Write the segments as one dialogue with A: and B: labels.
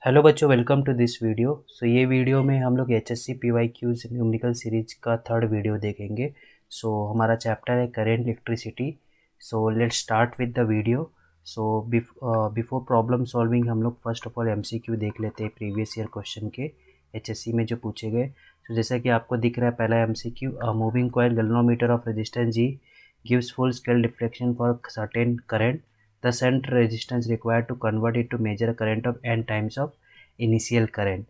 A: Hello बच्चों, welcome to this video. ये video में हम लोग HSC PYQs न्यूमेरिकल सीरीज का थर्ड वीडियो देखेंगे। हमारा चैप्टर है current electricity. Let's start with the video. Before problem solving हम लोग फर्स्ट ऑफ ऑल MCQ देख लेते हैं प्रीवियस ईयर क्वेश्चन के HSC में जो पूछे गए। जैसा कि आपको दिख रहा है पहला MCQ, moving coil galvanometer of resistance G gives full scale deflection for certain current. The shunt resistance required to convert it to measure current of n times of initial current.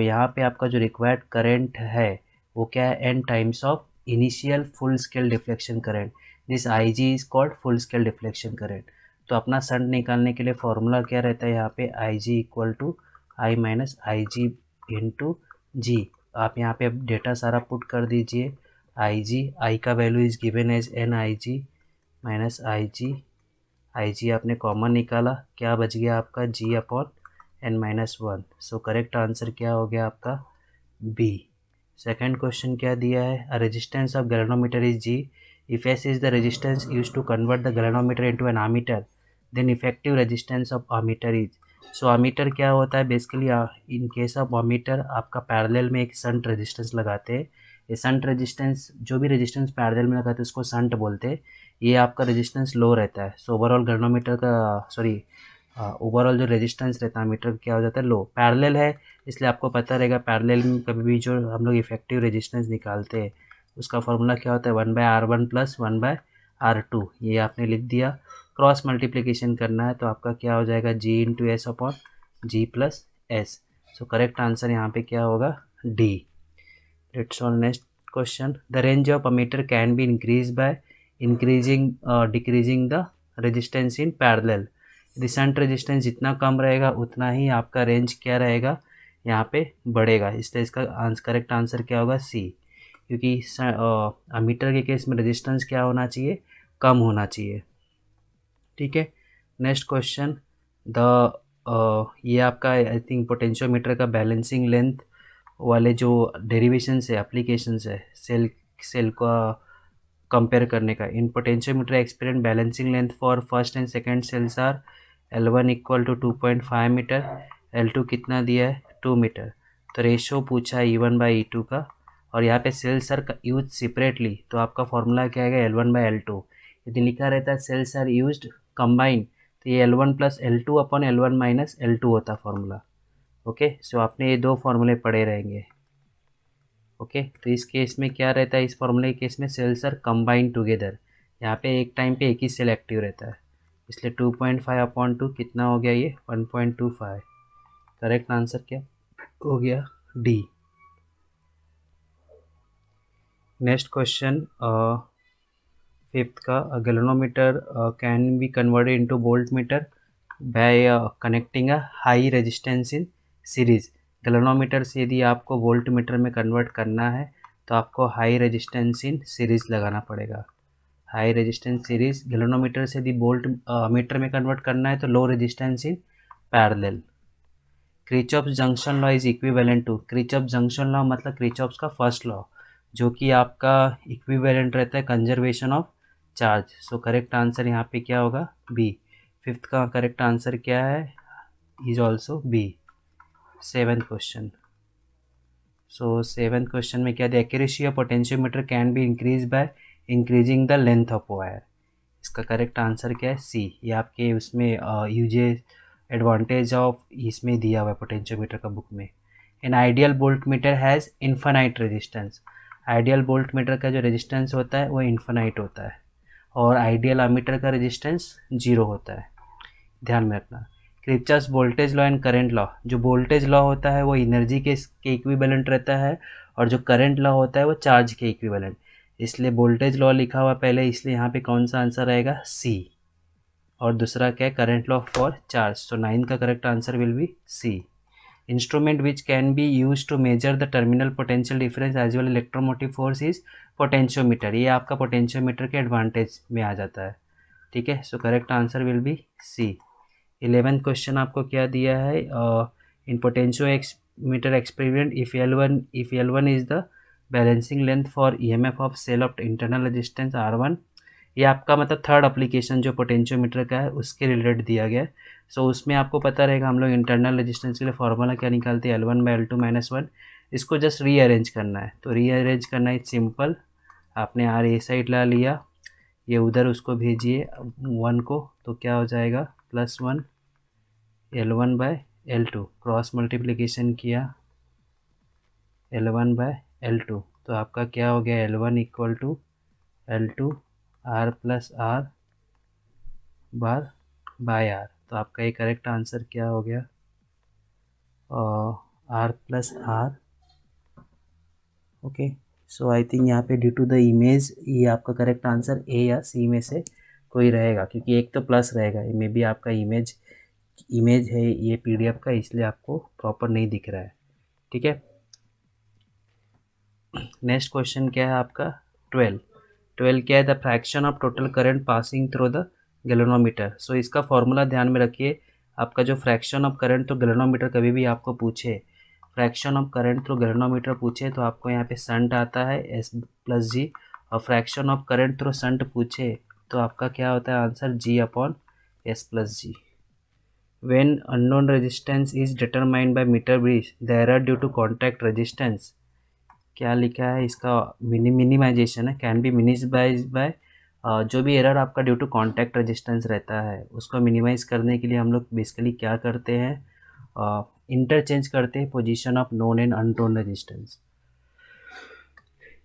A: यहाँ पे आपका जो रिक्वायर्ड करंट है वो क्या है, n times of initial full scale deflection current. This IG is called full scale deflection current. तो अपना शंट निकालने के लिए फॉर्मूला क्या रहता है यहाँ पे, IG equal to I minus IG into G. आप यहाँ पे डेटा सारा पुट कर दीजिए। I का value is given as NIG minus IG आपने कॉमन निकाला, क्या बच गया आपका G upon n-1। Correct answer क्या हो गया आपका बी। सेकंड क्वेश्चन क्या दिया है, a resistance of galvanometer is G if S is the resistance use to convert the galvanometer into an ammeter, then effective resistance of ammeter is. Ammeter क्या होता है basically, in case of ammeter आपका parallel में एक shunt resistance लगाते हैं। ये shunt resistance, जो भी रेजिस्टेंस पैरेलल में लगाते हैं उसको शंट बोलते हैं। ये आपका रेजिस्टेंस लो रहता है। ओवरऑल गैल्वेनोमीटर का ओवरऑल जो रेजिस्टेंस रहता है मीटर क्या हो जाता है, लो। पैरेलल है इसलिए आपको पता रहेगा पैरेलल में कभी भी जो हम लोग इफेक्टिव रेजिस्टेंस निकालते हैं उसका फॉर्मूला क्या होता है, 1/R1 प्लस 1/R2। ये आपने लिख दिया। क्रॉस मल्टीप्लिकेशन करना है तो आपका क्या हो जाएगा, G into S upon G plus S. Correct answer यहाँ पे क्या होगा, D. Let's on next question, the range of ammeter can be increase by increasing decreasing the resistance in parallel. यदि शंट रेजिस्टेंस जितना कम रहेगा उतना ही आपका रेंज क्या रहेगा, यहाँ पे बढ़ेगा। इसलिए इसका करेक्ट आंसर क्या होगा, सी। क्योंकि अमीटर के केस में रेजिस्टेंस क्या होना चाहिए, कम होना चाहिए। ठीक है, नेक्स्ट क्वेश्चन, द ये आपका आई थिंक पोटेंशियोमीटर का बैलेंसिंग लेंथ वाले जो डेरिवेशन है, एप्लीकेशन है सेल का कंपेयर करने का। In potentiometer experience balancing length for first and second cells are L1 equal to 2.5 metre, L2 कितना दिया है 2 मीटर। तो रेशो पूछा है E1/E2 का, और यहाँ पे सेल्स आर यूज सेपरेटली, तो आपका फॉर्मूला क्या आएगा, L1/L2। यदि लिखा रहता है सेल्स आर यूज्ड कंबाइन तो ये L1 plus L2 upon L1 minus L2 होता फॉर्मूला। ओके, आपने ये दो फॉर्मूले पढ़े रहेंगे। ओके, तो इस केस में क्या रहता है, इस फॉर्मूले के केस में सेल्स आर कंबाइन टुगेदर। यहाँ पे एक टाइम पे एक ही सेल एक्टिव रहता है, इसलिए 2.5 अपॉन 2 कितना हो गया, ये 1.25। करेक्ट आंसर क्या हो गया, डी। नेक्स्ट क्वेश्चन, फिफ्थ का, galvanometer can be converted into volt meter by connecting a high resistance in series. Galvanometer से यदि आपको वोल्ट मीटर में कन्वर्ट करना है तो आपको हाई रेजिस्टेंस इन सीरीज लगाना पड़ेगा। हाई रेजिस्टेंस सीरीज गैल्वेनोमीटर से यदि वोल्ट मीटर में कन्वर्ट करना है तो low resistance in parallel. Kirchhoff's junction law is equivalent to, Kirchhoff's junction law मतलब क्रिचॉप्स का फर्स्ट लॉ, जो कि आपका इक्विवेलेंट रहता है conservation of charge. Correct answer यहाँ पे क्या होगा, बी। फिफ्थ का करेक्ट आंसर क्या है, is also be. Seventh question, seventh question में क्या दिया, accuracy of potentiometer can be increase by increasing the length of wire. इसका करेक्ट आंसर क्या है, सी। ये आपके उसमें यूजे एडवांटेज ऑफ इसमें दिया हुआ है पोटेंशियोमीटर का बुक में। An ideal volt meter has infinite resistance. Ideal volt metre का जो रेजिस्टेंस होता है वो इन्फानाइट होता है, और आइडियल अमीटर का रेजिस्टेंस 0 होता है। ध्यान में रखना। Kirchhoff's voltage law and current law, जो वोल्टेज लॉ होता है वो एनर्जी के इक्विवेलेंट रहता है, और जो करंट लॉ होता है वो चार्ज के इक्विवेलेंट। इसलिए वोल्टेज लॉ लिखा हुआ पहले, इसलिए यहाँ पे कौन सा आंसर आएगा, सी। और दूसरा क्या है, करंट लॉ फॉर चार्ज। 9 का correct answer will be C. Instrument which can be use to measure the terminal potential difference as well electromotive force is potentiometer. ये आपका पोटेंशियोमीटर के एडवांटेज में आ जाता है। ठीक है, correct answer will be C. 11th question आपको क्या दिया है, in potentiometer experiment if L1 is the balancing length for EMF of cell of internal resistance R1 ये आपका मतलब थर्ड एप्लीकेशन जो पोटेंशियोमीटर का है उसके रिलेटेड दिया गया है। सो उसमें आपको पता रहेगा हम लोग इंटरनल रेजिस्टेंस के लिए फार्मूला क्या निकालते हैं, L1/L2 - 1। इसको जस्ट रीअरेंज करना है, तो रीअरेंज करना है सिंपल। आपने आर ए साइड ला लिया, ये उधर उसको भेजिए 1 को, तो क्या हो जाएगा +1 L1/L2, क्रॉस मल्टीप्लिकेशन किया L1/L2, तो आपका क्या हो गया L1 = L2 R+R/R। तो आपका ये करेक्ट आंसर क्या हो गया, R+R। Okay, so I think यहाँ पे ड्यू टू द इमेज ये आपका करेक्ट आंसर ए या सी में से कोई रहेगा, क्योंकि एक तो प्लस रहेगा, मे बी आपका इमेज है ये पीडीएफ का, इसलिए आपको प्रॉपर नहीं दिख रहा है। ठीक है, नेक्स्ट क्वेश्चन क्या है आपका 12 क्या है, the fraction of total current passing through the galvanometer. So इसका फॉर्मूला ध्यान में रखिए, आपका जो fraction of current through galvanometer कभी भी आपको पूछे, fraction of current through galvanometer पूछे तो आपको यहाँ पे शंट आता है S+G, और fraction of current through shunt पूछे तो आपका क्या होता है answer G/S+G। When unknown resistance is determined by meter bridge, the error due to contact resistance, क्या लिखा है इसका मिनिमाइजेशन है, कैन बी मिनिमाइज बाय, जो भी एरर आपका ड्यू टू कॉन्टैक्ट रेजिस्टेंस रहता है उसको मिनिमाइज करने के लिए हम लोग बेसिकली क्या करते हैं, इंटरचेंज करते हैं position of known and unknown resistance.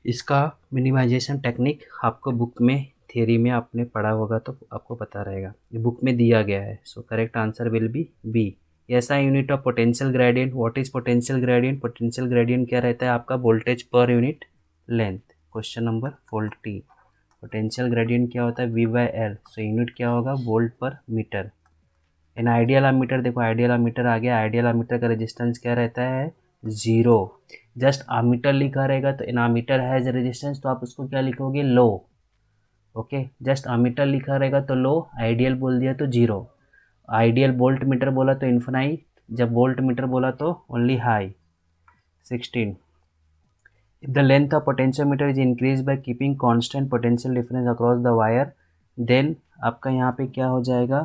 A: इसका मिनिमाइजेशन टेक्निक आपको बुक में थियरी में आपने पढ़ा होगा तो आपको पता रहेगा, ये बुक में दिया गया है। So correct answer will be B. ऐसा unit of potential gradient, what is potential gradient, potential gradient क्या रहता है आपका voltage per unit length. Question number 40, potential gradient क्या होता है V/L, सो यूनिट क्या होगा वोल्ट पर मीटर। इन आइडियल एमीटर, देखो आइडियल एमीटर आ गया, आइडियल एमीटर का रेजिस्टेंस क्या रहता है 0। जस्ट एमीटर लिखा रहेगा तो इन एमीटर हैज रेजिस्टेंस, तो आप उसको क्या लिखोगे लो। ओके, जस्ट एमीटर लिखा रहेगा तो लो, आइडियल बोल दिया तो 0, आइडियल वोल्ट मीटर बोला तो इन्फिनाइट, जब वोल्ट मीटर बोला तो only high. 16, if the length of potentiometer is increased by keeping constant potential difference across the wire, then आपका यहाँ पे क्या हो जाएगा,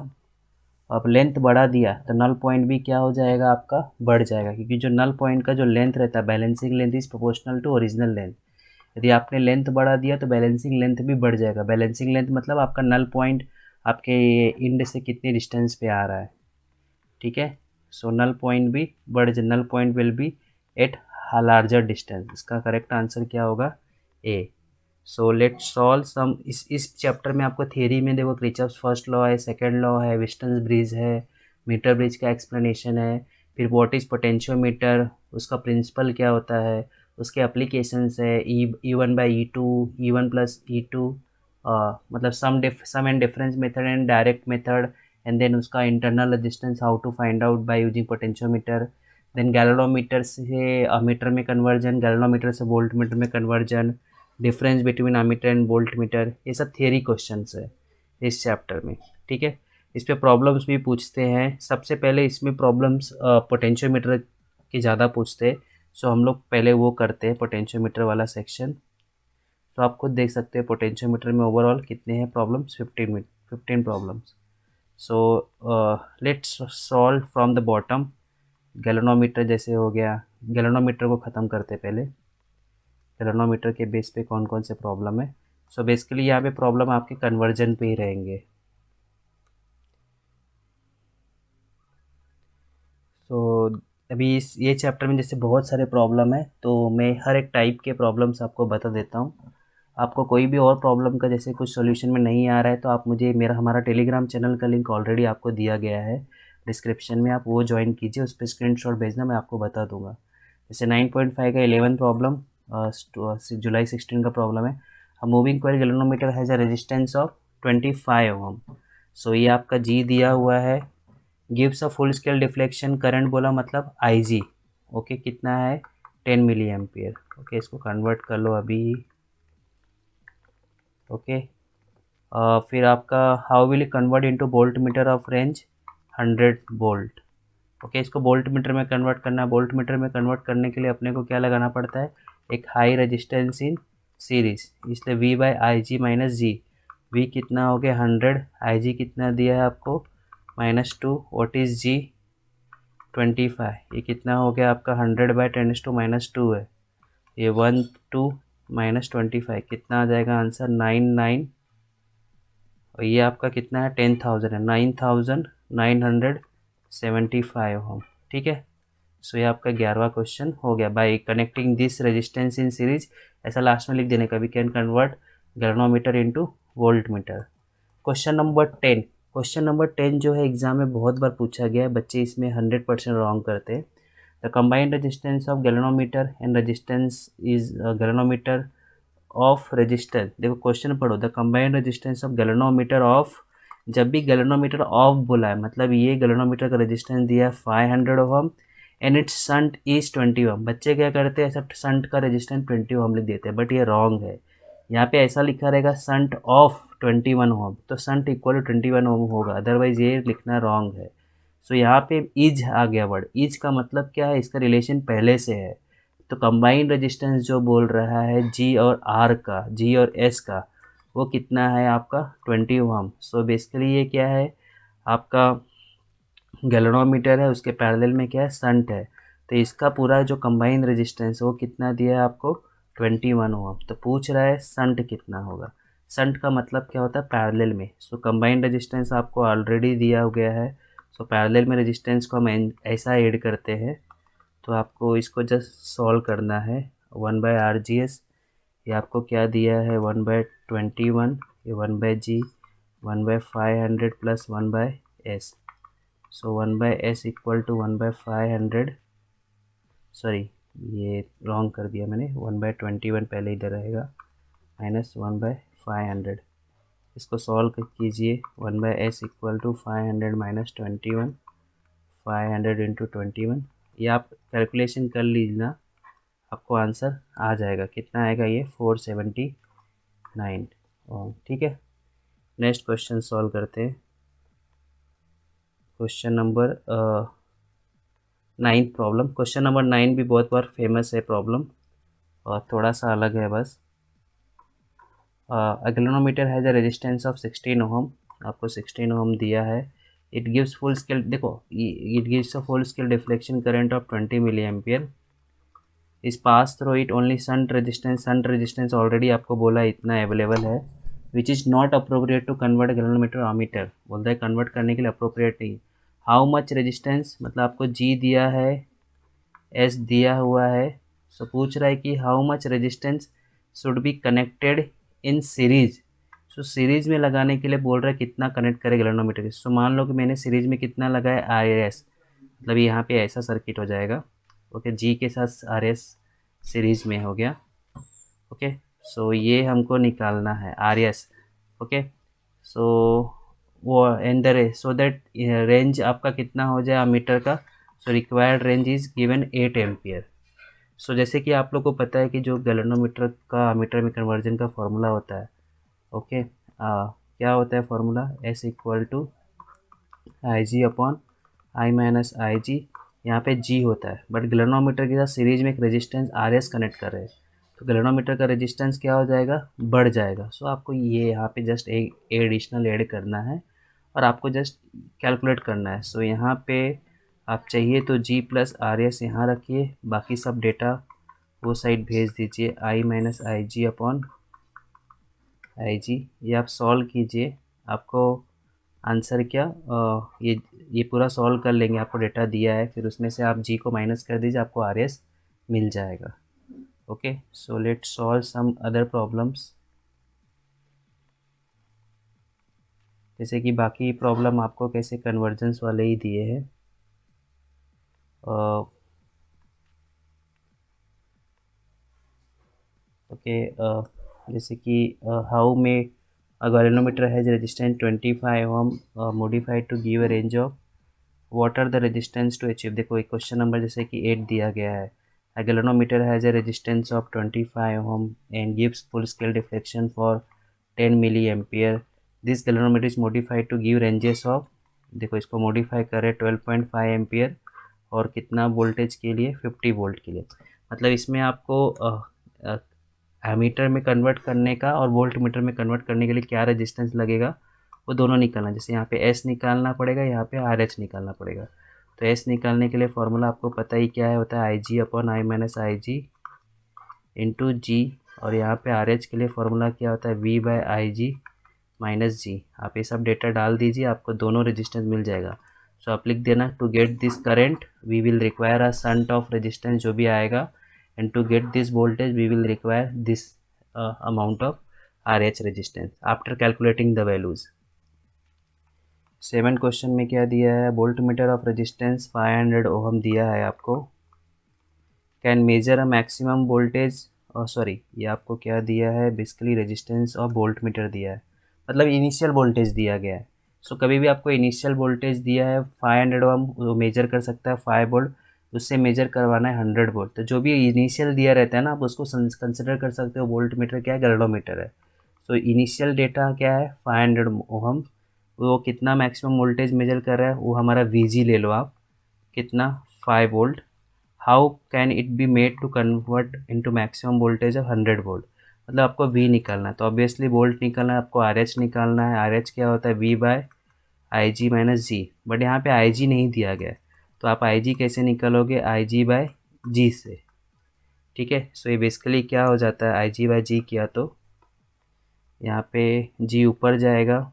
A: अब लेंथ बढ़ा दिया तो नल पॉइंट भी क्या हो जाएगा आपका बढ़ जाएगा, क्योंकि जो नल पॉइंट का जो लेंथ रहता है balancing length is proportional to original length. यदि आपने लेंथ बढ़ा दिया तो बैलेंसिंग लेंथ भी बढ़ जाएगा। बैलेंसिंग लेंथ मतलब आपका नल पॉइंट आपके इंड से कितनी डिस्टेंस पे आ रहा है। ठीक है, सो नल पॉइंट भी null point will be at larger distance. इसका करेक्ट आंसर क्या होगा ए। सो लेट्स सॉल्व सम। इस चैप्टर में आपको थियरी में देखो क्रिचॉफ्स फर्स्ट लॉ है, सेकंड लॉ है, विस्टन्स ब्रिज है, मीटर ब्रिज का एक्सप्लेनेशन है, फिर व्हाट इज पोटेंशियोमीटर, उसका प्रिंसिपल क्या होता है, उसके एप्लीकेशंस है E1/E2, E1+E2, मतलब sum and difference method and direct method, and then उसका internal resistance how to find out by using potentiometer, then galvanometer से मीटर में कन्वर्जन, गैल्वेनोमीटर से वोल्ट मीटर में conversion, difference between ammeter and volt meter, ये सब theory questions है इस chapter में। ठीक है, इस पे प्रॉब्लम्स भी पूछते हैं। सबसे पहले इसमें प्रॉब्लम्स पोटेंशियोमीटर की ज़्यादा पूछते हैं, सो हम लोग पहले वो करते हैं पोटेंशियोमीटर वाला सेक्शन। तो आप खुद देख सकते हैं पोटेंशियोमीटर में ओवरऑल कितने हैं problems, 15 problems. So let's solve from the bottom. Galvanometer जैसे हो गया, गैल्वेनोमीटर को ख़त्म करते पहले, गैल्वेनोमीटर के बेस पे कौन कौन से प्रॉब्लम है। सो बेसिकली यहाँ पे प्रॉब्लम आपके कन्वर्जन पे ही रहेंगे। सो अभी ये चैप्टर में जैसे बहुत सारे प्रॉब्लम है, तो मैं हर एक टाइप के प्रॉब्लम्स आपको बता देता हूँ। आपको कोई भी और प्रॉब्लम का जैसे कुछ सॉल्यूशन में नहीं आ रहा है तो आप मुझे हमारा टेलीग्राम चैनल का लिंक ऑलरेडी आपको दिया गया है डिस्क्रिप्शन में, आप वो ज्वाइन कीजिए, उस पर स्क्रीनशॉट भेजना, मैं आपको बता दूंगा। जैसे 9.5 का 11 प्रॉब्लम जुलाई 16 का प्रॉब्लम है। Moving coil galvanometer has a resistance of 25 ओम। सो ये आपका जी दिया हुआ है, gives a full scale deflection current बोला मतलब IG। ओके, कितना है 10 मिली एम्पियर। ओके, इसको कन्वर्ट कर लो अभी। ओके, फिर आपका how will convert into volt meter of range 100 volt. Okay, इसको वोल्ट मीटर में कन्वर्ट करना है। वोल्ट मीटर में कन्वर्ट करने के लिए अपने को क्या लगाना पड़ता है, एक हाई रेजिस्टेंस इन सीरीज, इसलिए V/IG - G। V कितना हो गया 100, IG कितना दिया है आपको -2, व्हाट इज़ G 25, ये कितना हो गया आपका 100/10⁻² है, ये 1 2 -25 कितना आ जाएगा आंसर 99, और ये आपका कितना है 10,000 है, 9,975 ओम। ठीक है, सो ये आपका 11वां क्वेश्चन हो गया। By connecting this resistance in series, ऐसा लास्ट में लिख देने का, we can convert galvanometer into volt meter. Question number 10 जो है एग्जाम में बहुत बार पूछा गया है, बच्चे इसमें 100% रॉन्ग करते हैं। The combined resistance of galvanometer and resistance is galvanometer of resistance, देखो क्वेश्चन पढ़ो, the combined resistance of galvanometer of, जब भी गैल्वेनोमीटर ऑफ बोला है मतलब ये गैल्वेनोमीटर का रेजिस्टेंस दिया है 500 ohm and it's shunt is 20 ओम। बच्चे क्या करते हैं, ऐसा शंट का रेजिस्टेंस 20 ओम लिख देते हैं, बट ये रॉन्ग है। यहाँ पे ऐसा लिखा रहेगा शंट ऑफ 21 ओम, तो शंट इक्वल टू 21 ओम होगा, अदरवाइज ये लिखना रॉन्ग है। सो यहाँ पे इज आ गया वर्ड, इज का मतलब क्या है, इसका रिलेशन पहले से है। तो कंबाइंड रेजिस्टेंस जो बोल रहा है जी और आर का, जी और एस का, वो कितना है आपका 20 ओम। सो बेसिकली ये क्या है आपका गैल्वेनोमीटर है, उसके पैरेलल में क्या है शंट है, तो इसका पूरा जो कंबाइंड रेजिस्टेंस है वो कितना दिया है आपको 21 ओम। तो पूछ रहा है शंट कितना होगा, शंट का मतलब क्या होता है पैरेलल में। सो कंबाइंड रेजिस्टेंस आपको ऑलरेडी दिया गया है, सो पैरेलल में रेजिस्टेंस को हम ऐसा ऐड करते हैं, तो आपको इसको जस्ट सॉल्व करना है 1/RGS, ये आपको क्या दिया है 1/21, ये 1/G 1/500 plus 1/S, so 1/S equal to 1/500, sorry ये रॉन्ग कर दिया मैंने, 1/21 पहले इधर रहेगा माइनस 1/500, इसको सॉल्व कीजिए 1/S equal to 500 minus 21, 500 into 21, ये आप कैलकुलेशन कर लीजिए, आपको आंसर आ जाएगा, कितना आएगा ये 479 ओम। ठीक है, नेक्स्ट क्वेश्चन सॉल्व करते हैं। Question number 9 problem, question number 9 भी बहुत बार फेमस है प्रॉब्लम, और थोड़ा सा अलग है बस। Galvanometer has a resistance of 16 ohm, आपको 16 ओम दिया है। इट गिव्स फुल स्केल, देखो it gives a full scale deflection current of 20 milliampere, इस pass through it only shunt resistance already आपको बोला इतना अवेलेबल है, which is not appropriate to convert galvanometer ammeter, बोलता है कन्वर्ट करने के लिए अप्रोप्रिएट नहीं। हाउ मच रेजिस्टेंस, मतलब आपको जी दिया है, एस दिया हुआ है, सो पूछ रहा है कि how much resistance should be connected in series. So series में लगाने के लिए बोल रहा है कितना कनेक्ट करे गैल्वेनोमीटर के। सो मान लो कि मैंने सीरीज में कितना लगाया RS, मतलब यहाँ पे ऐसा सर्किट हो जाएगा, ओके, जी के साथ RS सीरीज में हो गया, ओके। सो ये हमको निकालना है RS, ओके। सो वो and the so that range आपका कितना हो जाए मीटर का, so required range is given 8 ampere. सो जैसे कि आप लोग को पता है कि जो गैल्वेनोमीटर का मीटर में कन्वर्जन का फॉर्मूला होता है, ओके, क्या होता है formula, S equal to IG upon I minus IG, यहाँ पे G होता है, बट गैल्वेनोमीटर के साथ सीरीज में एक रेजिस्टेंस RS कनेक्ट कर रहे हैं, तो गैल्वेनोमीटर का रेजिस्टेंस क्या हो जाएगा, बढ़ जाएगा। सो आपको ये यहाँ पे जस्ट एक एडिशनल ऐड करना है और आपको जस्ट कैलकुलेट करना है। सो यहाँ पे आप चाहिए तो G प्लस RS यहाँ रखिए, बाकी सब डेटा वो साइड भेज दीजिए, I minus IG upon IG, ये आप सॉल्व कीजिए, आपको आंसर क्या ये पूरा सॉल्व कर लेंगे, आपको डेटा दिया है, फिर उसमें से आप G को माइनस कर दीजिए, आपको RS मिल जाएगा। Okay, so let's solve some other problems, जैसे कि बाकी प्रॉब्लम आपको कैसे कन्वर्जेंस वाले ही दिए हैं। ओके, जैसे कि how may a galvanometer has resistance 25 ohm modified to give a range of what are the resistance to achieve। देखो एक क्वेश्चन नंबर जैसे कि 8 दिया गया है, a galvanometer has a resistance of 25 ohm and gives full scale deflection for 10 milliampere, this galvanometer is modified to give ranges of, देखो इसको modify करें 12.5 एम्पियर और कितना वोल्टेज के लिए 50 वोल्ट के लिए, मतलब इसमें आपको एमीटर में कन्वर्ट करने का और वोल्ट मीटर में कन्वर्ट करने के लिए क्या रेजिस्टेंस लगेगा वो दोनों निकालना। जैसे यहाँ पे एस निकालना पड़ेगा, यहाँ पे आर एच निकालना पड़ेगा। तो एस निकालने के लिए फॉर्मूला आपको पता ही क्या है, होता है I G upon I minus I G into G. और यहाँ पे आर एच के लिए फॉर्मूला क्या होता है, V by I G minus G. आप ये सब डेटा डाल दीजिए, आपको दोनों रेजिस्टेंस मिल जाएगा। सो आप लिख देना, to get this current we will require a shunt of resistance जो भी आएगा, and to get this voltage we will require this amount of R H resistance after calculating the values. 7 question में क्या दिया है, volt meter of resistance 500 ohm दिया है आपको। Can measure a maximum voltage, sorry ये आपको क्या दिया है, बेसिकली रेजिस्टेंस और वोल्ट मीटर दिया है, मतलब इनिशियल वोल्टेज दिया गया है। सो कभी भी आपको इनिशियल वोल्टेज दिया है 500 ओम, वो मेजर कर सकता है 5 वोल्ट, उससे मेजर करवाना है 100 वोल्ट। तो जो भी इनिशियल दिया रहता है ना, आप उसको कंसिडर कर सकते हो वोल्ट मीटर क्या है, गैल्वेनोमीटर है। सो इनिशियल डेटा क्या है 500 ओहम, वो कितना मैक्सिमम वोल्टेज मेजर कर रहा है, वो हमारा वी ले लो आप, कितना 5 volt. How can it be made to convert into maximum voltage of 100 volt, मतलब आपको वी निकालना है। तो ऑब्वियसली वोल्ट निकालना है, आपको आर एच निकालना है। आर एच क्या होता है, V by I G minus G, but यहाँ पे आई जी नहीं दिया गया है, तो आप आई जी कैसे निकालोगे, आई जी बाय जी से। ठीक है, सो ये बेसिकली क्या हो जाता है, आई जी बाय जी किया तो यहाँ पे जी ऊपर जाएगा,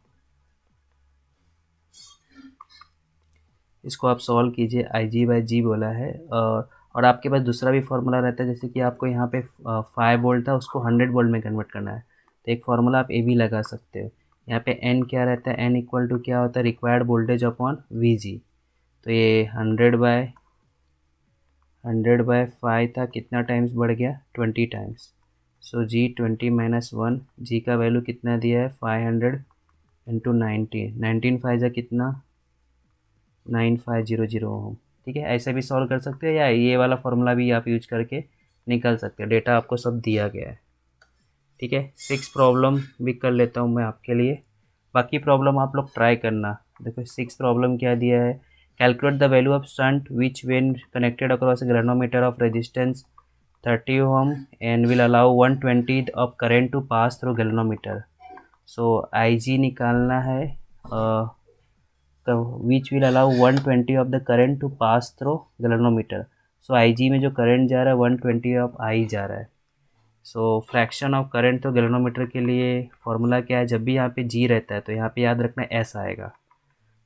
A: इसको आप सॉल्व कीजिए, आई जी बाई जी बोला है। और आपके पास दूसरा भी फार्मूला रहता है, जैसे कि आपको यहाँ पे 5 वोल्ट था, उसको 100 वोल्ट में कन्वर्ट करना है, तो एक फार्मूला आप ये भी लगा सकते हो। यहाँ पे एन क्या रहता है, एन इक्वल टू क्या होता है, रिक्वायर्ड वोल्टेज अपॉन वी जी। तो ये 100/5 था, कितना टाइम्स बढ़ गया, 20 टाइम्स। सो जी 20 माइनस 1, जी का वैल्यू कितना दिया है 500 इंटू 19, 19 फाइव जा कितना 9500 ओम। ठीक है, ऐसे भी सॉल्व कर सकते हो, या ये वाला फॉर्मूला भी आप यूज करके निकल सकते हो, डेटा आपको सब दिया गया है। ठीक है, 6 प्रॉब्लम भी कर लेता हूँ मैं आपके लिए, बाकी प्रॉब्लम आप लोग ट्राई करना। देखो 6 प्रॉब्लम क्या दिया है, calculate the value of shunt which when connected across galvanometer of resistance 30 ohm and will allow 120 of current to pass through galvanometer. So I G निकालना है, which will allow 120 of the current to pass through galvanometer. So I G में जो current जा रहा है 120 of आई जा रहा है। सो फ्रैक्शन ऑफ करंट तो गैल्वेनोमीटर के लिए फॉर्मूला क्या है, जब भी यहाँ पे जी रहता है तो यहाँ पे याद रखना एस आएगा,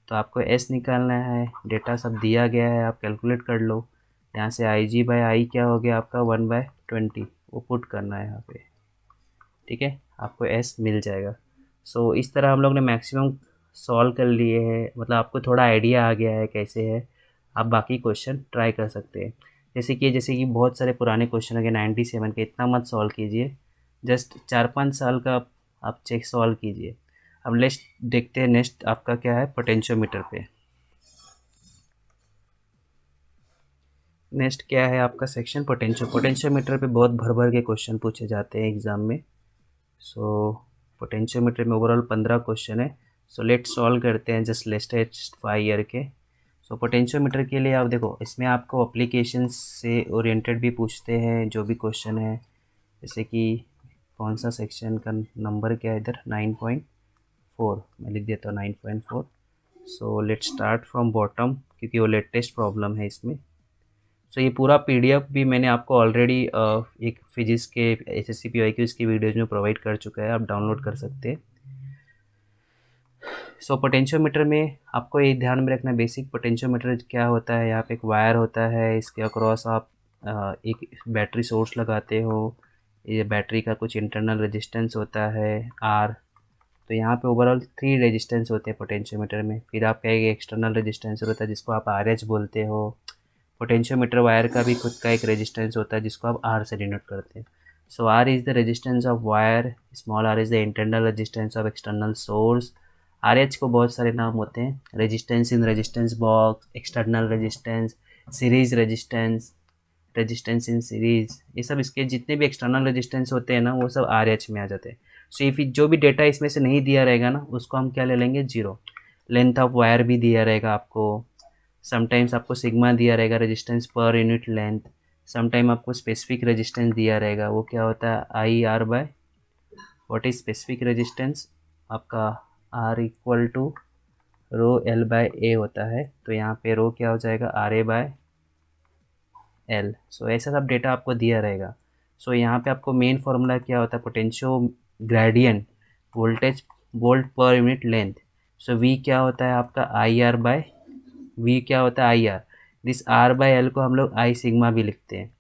A: तो आपको एस निकालना है। डेटा सब दिया गया है, आप कैलकुलेट कर लो। यहाँ से आई जी बाई आई क्या हो गया आपका 1/20, वो पुट करना है यहाँ पे। ठीक है, आपको एस मिल जाएगा। सो इस तरह हम लोग ने मैक्सिमम सॉल्व कर लिए हैं, मतलब आपको थोड़ा आइडिया आ गया है कैसे है। आप बाकी क्वेश्चन ट्राई कर सकते हैं, जैसे कि बहुत सारे पुराने क्वेश्चन हो गए 97 के, इतना मत सॉल्व कीजिए, जस्ट 4-5 साल का आप चेक सॉल्व कीजिए। अब नेक्स्ट देखते हैं, नेक्स्ट आपका क्या है पोटेंशियोमीटर पे। नेक्स्ट क्या है आपका सेक्शन पोटेंशियोमीटर पे बहुत भर भर के क्वेश्चन पूछे जाते हैं एग्ज़ाम में। सो पोटेंशियोमीटर में ओवरऑल 15 क्वेश्चन है। सो लेट सॉल्व करते हैं, जस्ट लेटेस्ट 5 ईयर के। सो पोटेंशियोमीटर के लिए आप देखो, इसमें आपको अप्लीकेशन से ओरिएंटेड भी पूछते हैं जो भी क्वेश्चन है, जैसे कि कौन सा सेक्शन का नंबर क्या है इधर, 9.4, मैं लिख देता हूँ 9.4। So let start from bottom, क्योंकि वो लेटेस्ट प्रॉब्लम है इसमें। सो ये पूरा पीडीएफ भी मैंने आपको ऑलरेडी एक फिजिक्स के एसएससी पीवाईक्यूज की वीडियोज में प्रोवाइड कर चुका है, आप डाउनलोड कर सकते हैं। सो पोटेंशियोमीटर में आपको ये ध्यान में रखना, बेसिक पोटेंशियोमीटर क्या होता है, यहाँ पे एक वायर होता है, इसके अक्रॉस आप एक बैटरी सोर्स लगाते हो, ये बैटरी का कुछ इंटरनल रेजिस्टेंस होता है आर। तो यहाँ पे ओवरऑल 3 रेजिस्टेंस होते हैं पोटेंशियोमीटर में। फिर आपका एक एक्सटर्नल रेजिस्टेंस होता है जिसको आप आर एच बोलते हो। पोटेंशियोमीटर वायर का भी खुद का एक रेजिस्टेंस होता है जिसको आप आर से डिनोट करते हैं। So R is the resistance of wire, small R is the internal resistance of external source. R H को बहुत सारे नाम होते हैं, resistance in resistance box, external resistance, series resistance, resistance in series, ये सब इसके जितने भी एक्सटर्नल रेजिस्टेंस होते हैं ना, वो सब आर एच में आ जाते हैं। सो इफ जो भी डेटा इसमें से नहीं दिया रहेगा ना, उसको हम क्या ले लेंगे, जीरो। लेंथ ऑफ वायर भी दिया रहेगा आपको, समटाइम्स आपको सिग्मा दिया रहेगा, resistance per unit length. Sometime आपको स्पेसिफिक रेजिस्टेंस दिया रहेगा, वो क्या होता है I R by what is specific resistance आपका R equal to rho L by A होता है। तो यहाँ पे रो क्या हो जाएगा R A by L. So ऐसा सब डेटा आपको दिया रहेगा। सो यहाँ पे आपको मेन फार्मूला क्या होता है potential gradient voltage volt per unit length. So V क्या होता है आपका आई आर बाय वी क्या होता है I R. This R by L को हम लोग आई सिग्मा भी लिखते हैं।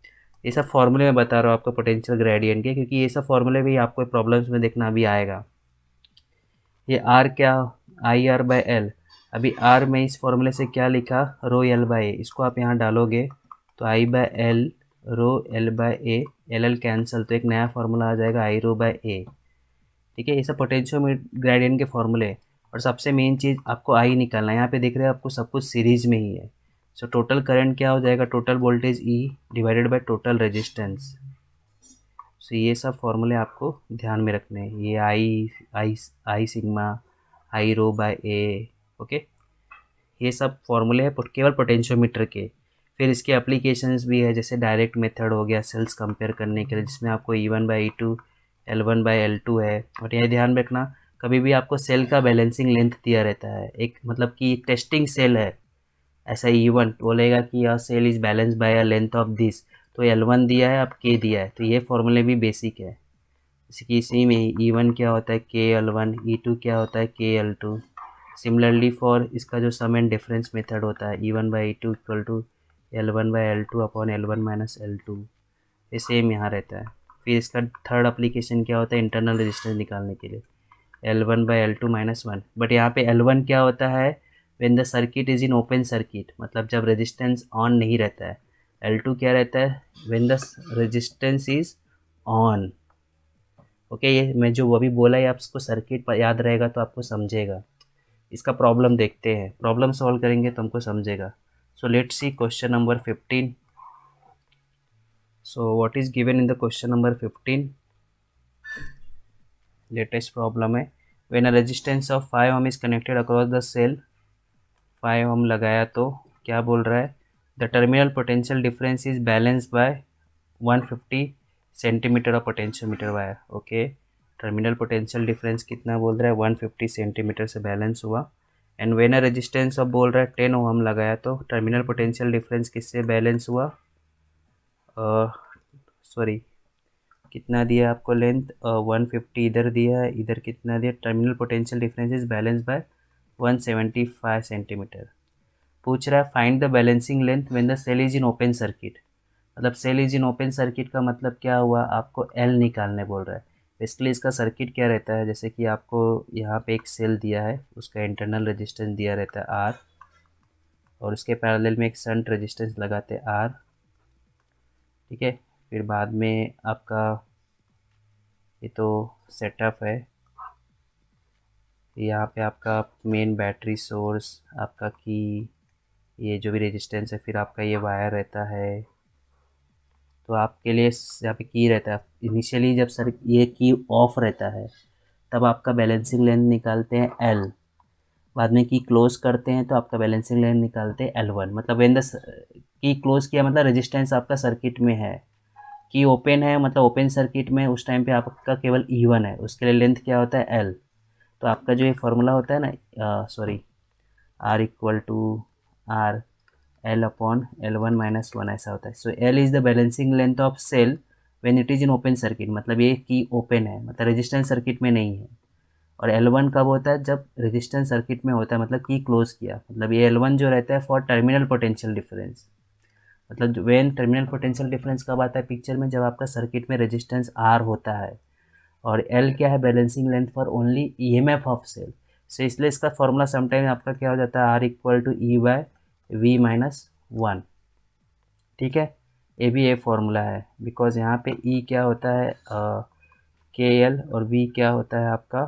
A: ये सब फॉर्मूले में बता रहा हूँ आपको पोटेंशियल ग्रेडियंट के, क्योंकि ये सब फॉर्मूले भी आपको प्रॉब्लम्स में देखना भी आएगा। ये आर क्या आई आर बाय एल, अभी आर में इस फॉर्मूले से क्या लिखा रो एल बाय ए, इसको आप यहाँ डालोगे तो I by L rho L by A, L L cancel, तो एक नया फार्मूला आ जाएगा आई रो बाय ए। ठीक है, ये सब पोटेंशियल ग्रेडियंट के फॉर्मूले। और सबसे मेन चीज़ आपको आई निकालना है। यहाँ पे दिख रहे हैं आपको सब कुछ सीरीज में ही है। सो टोटल करंट क्या हो जाएगा total voltage E divided by total resistance. So ये सब फॉर्मूले आपको ध्यान में रखने हैं। ये I sigma I rho by A, okay, ये सब फॉर्मूले हैं केवल पोटेंशियोमीटर के। फिर इसके एप्लीकेशंस भी है, जैसे डायरेक्ट मेथड हो गया सेल्स कंपेयर करने के लिए, जिसमें आपको E1/E2 L1/L2 है। और यह ध्यान रखना कभी भी आपको सेल का बैलेंसिंग लेंथ दिया रहता है, एक मतलब कि टेस्टिंग सेल है, ऐसा E1 बोलेगा कि यह cell is balance by a length of this, तो L1 दिया है अब K दिया है, तो ये फॉर्मूले भी बेसिक है। जैसे कि इसी में E1 क्या होता है KL1, E2 क्या होता है KL2। सिमिलरली फॉर इसका जो सम एंड डिफरेंस मेथड होता है E1/E2 equal to L1/L2 upon L1 minus L2, ये सेम यहाँ रहता है। फिर इसका थर्ड एप्लीकेशन क्या होता है इंटरनल रेजिस्टेंस निकालने के लिए L1/L2 माइनस 1। बट यहाँ पे L1 क्या होता है when the circuit is in open circuit, मतलब जब रेजिस्टेंस ऑन नहीं रहता है। L2 क्या रहता है when the resistance is on. Okay, ये मैं जो वो भी बोला है आपको सर्किट पर याद रहेगा तो आपको समझेगा। इसका प्रॉब्लम देखते हैं, प्रॉब्लम सॉल्व करेंगे तो हमको समझेगा। So let's see question number 15। So what is given in the question number 15, latest problem है। When a resistance of 5 ohm is connected across the cell, 5 ohm लगाया तो क्या बोल रहा है the terminal potential difference is balance by 150 centimetre of potentiometer wire. Okay, terminal potential difference कितना बोल रहा है 150 सेंटीमीटर से बैलेंस हुआ। And when a resistance of बोल रहा है 10 ओम लगाया तो टर्मिनल पोटेंशियल डिफरेंस किससे बैलेंस हुआ, सॉरी कितना दिया आपको लेंथ 150 इधर दिया है, इधर कितना दिया, terminal potential difference is balance by 175 centimetre. पूछ रहा है find the balancing length when the cell is in open circuit. मतलब cell is in open circuit का मतलब क्या हुआ आपको एल निकालने बोल रहा है। बेसिकली इसका सर्किट क्या रहता है, जैसे कि आपको यहाँ पे एक सेल दिया है, उसका इंटरनल रेजिस्टेंस दिया रहता है आर, और उसके पैरेलल में एक शंट रेजिस्टेंस लगाते हैं आर। ठीक है, फिर बाद में आपका ये तो सेटअप है, यहाँ पे आपका मेन बैटरी सोर्स आपका की, ये जो भी रेजिस्टेंस है, फिर आपका ये वायर रहता है। तो आपके लिए यहाँ पे की रहता है इनिशियली जब सर ये की ऑफ रहता है तब आपका बैलेंसिंग लेंथ निकालते हैं एल, बाद में की क्लोज करते हैं तो आपका बैलेंसिंग लेंथ निकालते हैं L1। मतलब व्हेन द की क्लोज किया मतलब रेजिस्टेंस आपका सर्किट में है, की ओपन है मतलब ओपन सर्किट में, उस टाइम पे आपका केवल E1 है, उसके लिए लेंथ क्या होता है L। तो आपका जो ये फार्मूला होता है ना sorry R equal to R L upon L1 minus 1 ऐसा होता है। So L is the balancing length of cell when it is in open circuit, मतलब ये की ओपन है मतलब रेजिस्टेंस सर्किट में नहीं है। और L1 कब होता है जब रेजिस्टेंस सर्किट में होता है, मतलब की क्लोज किया, मतलब ये L1 जो रहता है फॉर टर्मिनल पोटेंशियल डिफरेंस। मतलब व्हेन टर्मिनल पोटेंशियल डिफरेंस कब आता है पिक्चर में, जब आपका सर्किट में रेजिस्टेंस R होता है। और L क्या है balancing length for only EMF of cell. सो इसलिए इसका फॉर्मूला समटाइम आपका क्या हो जाता है R equal to E/V minus 1। ठीक है, ये भी ये फॉर्मूला है, बिकॉज यहाँ पे E क्या होता है KL और V क्या होता है आपका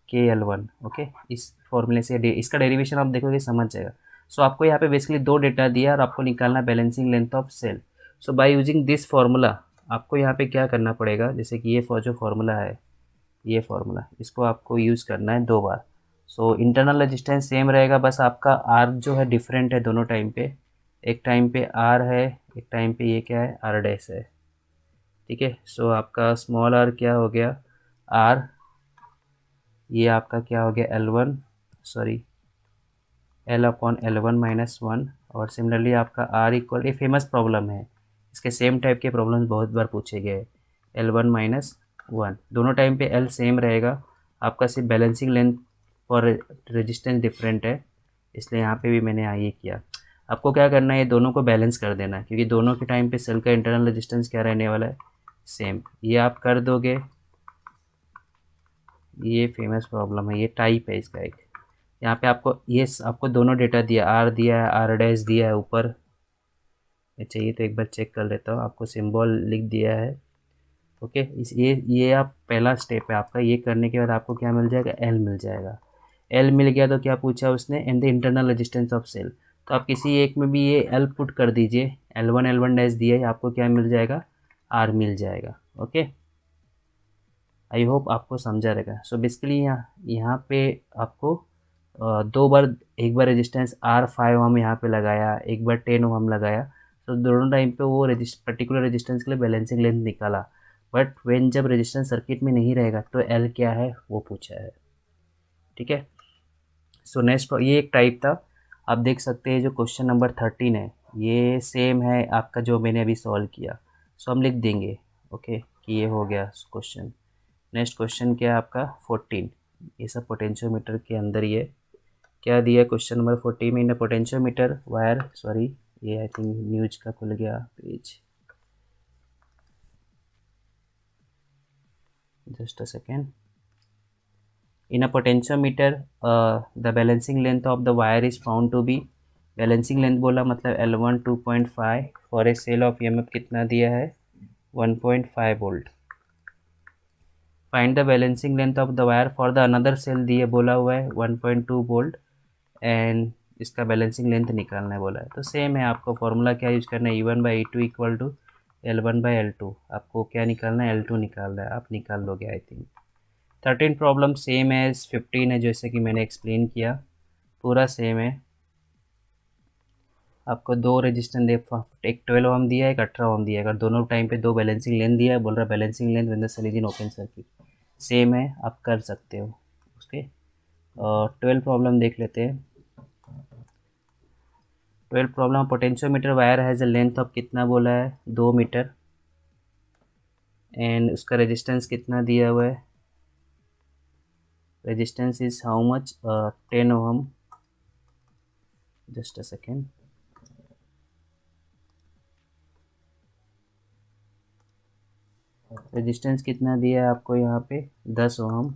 A: KL1। ओके, इस फॉर्मूले से इसका डेरिवेशन आप देखोगे समझ जाएगा। सो आपको यहाँ पे बेसिकली दो डेटा दिया और आपको निकालना balancing length of cell. So by using this formula आपको यहाँ पे क्या करना पड़ेगा, जैसे कि ये जो फॉर्मूला है, ये फॉर्मूला इसको आपको यूज़ करना है 2 बार। सो इंटरनल रेजिस्टेंस सेम रहेगा, बस आपका आर जो है डिफरेंट है दोनों टाइम पे। एक टाइम पे आर है एक टाइम पे ये क्या है, आर डैश है। ठीक है, सो आपका स्मॉल आर क्या हो गया, आर, ये आपका क्या हो गया, L1, सॉरी L/L1 - 1। और सिमिलरली आपका R इक्वल, ये फेमस प्रॉब्लम है, इसके सेम टाइप के प्रॉब्लम्स बहुत बार पूछे गए। L1 - 1 दोनों टाइम पे L सेम रहेगा, आपका सिर्फ बैलेंसिंग लेंथ और रेजिस्टेंस डिफरेंट है, इसलिए यहाँ पे भी मैंने ये किया। आपको क्या करना है, ये दोनों को बैलेंस कर देना है, क्योंकि दोनों के टाइम पे सेल का इंटरनल रेजिस्टेंस क्या रहने वाला है, सेम। ये आप कर दोगे, ये फेमस प्रॉब्लम है, ये टाइप है इसका एक। यहाँ पे आपको ये आपको दोनों डेटा दिया, आर दिया है, आर डैश दिया है ऊपर, चाहिए तो एक बार चेक कर लेता हूँ, आपको सिंबल लिख दिया है। ओके, इस ये आप पहला स्टेप है आपका, ये करने के बाद आपको क्या मिल जाएगा, एल मिल जाएगा। एल मिल गया तो क्या पूछा उसने, and the internal resistance of cell, तो आप किसी एक में भी ये एल पुट कर दीजिए, L1 डैश दिया है, आपको क्या मिल जाएगा, आर मिल जाएगा। ओके, आई होप आपको समझा रहेगा। सो बेसिकली यहाँ पे आपको दो बार, एक बार रेजिस्टेंस R5 हम यहाँ पे लगाया, एक बार 10 हम लगाया, तो दोनों टाइम पे वो पर्टिकुलर रेजिस्टेंस के लिए बैलेंसिंग लेंथ निकाला। बट व्हेन जब रेजिस्टेंस सर्किट में नहीं रहेगा तो L क्या है वो पूछा है। ठीक है, सो नेक्स्ट ये एक टाइप था। आप देख सकते हैं जो क्वेश्चन नंबर 13 है, ये सेम है आपका जो मैंने अभी सॉल्व किया। सो हम लिख देंगे ओके कि ये हो गया क्वेश्चन। नेक्स्ट क्वेश्चन क्या है आपका 14, ये सब पोटेंशियोमीटर के अंदर ये क्या दिया, क्वेश्चन नंबर 14 में इन पोटेंशियोमीटर वायर, सॉरी ये आई थिंक न्यूज का खुल गया page, just a second. In a potentiometer the balancing length of the wire is found to be, balancing length बोला मतलब L1 2.5 for a cell of EMF कितना दिया है 1.5 volt. Find the balancing length of the wire for the another cell दिए बोला हुआ है 1.2 volt, and इसका बैलेंसिंग लेंथ निकालना है बोला है। तो सेम है, आपको फॉर्मूला क्या यूज करना है, E1/E2 इक्वल टू L1/L2। आपको क्या निकालना है, L2 निकालना है, आप निकाल लोगे I think. 13 problem same as 15 है, जैसे कि मैंने एक्सप्लेन किया, पूरा सेम है। आपको दो रेजिस्टेंस दे, एक 12 ओम दिया है, एक 18 ओम दिया है, अगर दोनों टाइम पे दो बैलेंसिंग लेंथ दिया है, बोल रहा है balancing length when the cell is in open circuit, same है, आप कर सकते हो। ओके, 12 प्रॉब्लम देख लेते हैं। 12 problem, potentiometer wire has a length of कितना बोला है 2 मीटर, एंड उसका रेजिस्टेंस कितना दिया हुआ है, resistance is how much 10 ohm, just a second. Resistance कितना दिया है आपको यहाँ पे 10 ohm,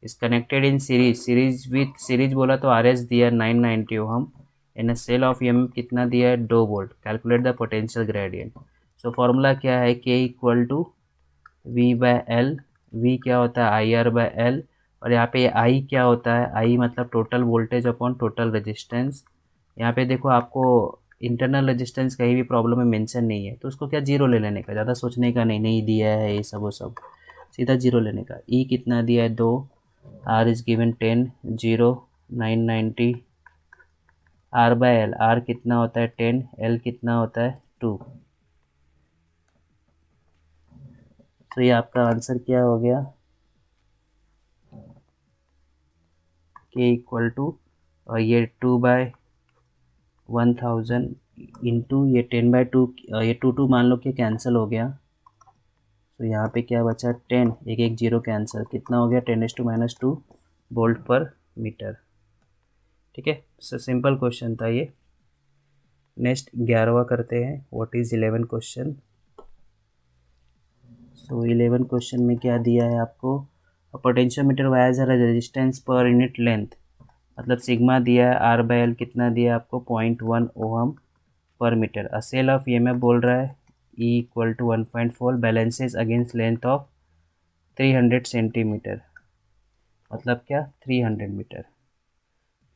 A: is connected in series, series with series बोला तो RS दिया 990 ohm, and cell of EMF कितना दिया है 2 volt. Calculate the potential gradient. So formula क्या है, K equal to V/L, V क्या होता है IR/L, और यहाँ पे I क्या होता है, I मतलब total voltage upon total resistance. यहाँ पे देखो आपको इंटरनल रेजिस्टेंस कहीं भी प्रॉब्लम में मेंशन नहीं है, तो उसको क्या जीरो ले लेने का, ज़्यादा सोचने का नहीं, नहीं दिया है ये सब वो सब, सीधा जीरो लेने का। E कितना दिया है 2, R is given 10, 0 990, R/L, R कितना होता है 10, L कितना होता है 2। तो ये आपका आंसर क्या हो गया, K इक्वल टू, और ये 2/1000 इंटू ये 10/2, ये 2 मान लो कि कैंसिल हो गया, तो यहाँ पे क्या बचा 10, एक एक जीरो कैंसिल, कितना हो गया 10⁻²वोल्ट पर मीटर। ठीक है, सो सिंपल क्वेश्चन था ये। नेक्स्ट 11वां करते हैं, what is 11 question. So 11 question में क्या दिया है आपको, potentiometer wires are resistance per unit length, मतलब सिग्मा दिया है, R/L कितना दिया है आपको 0.1 ohm per metre. A cell of EMF बोल रहा है E equal to 1.4 balances against length of 300 centimetre, मतलब क्या 300 metre.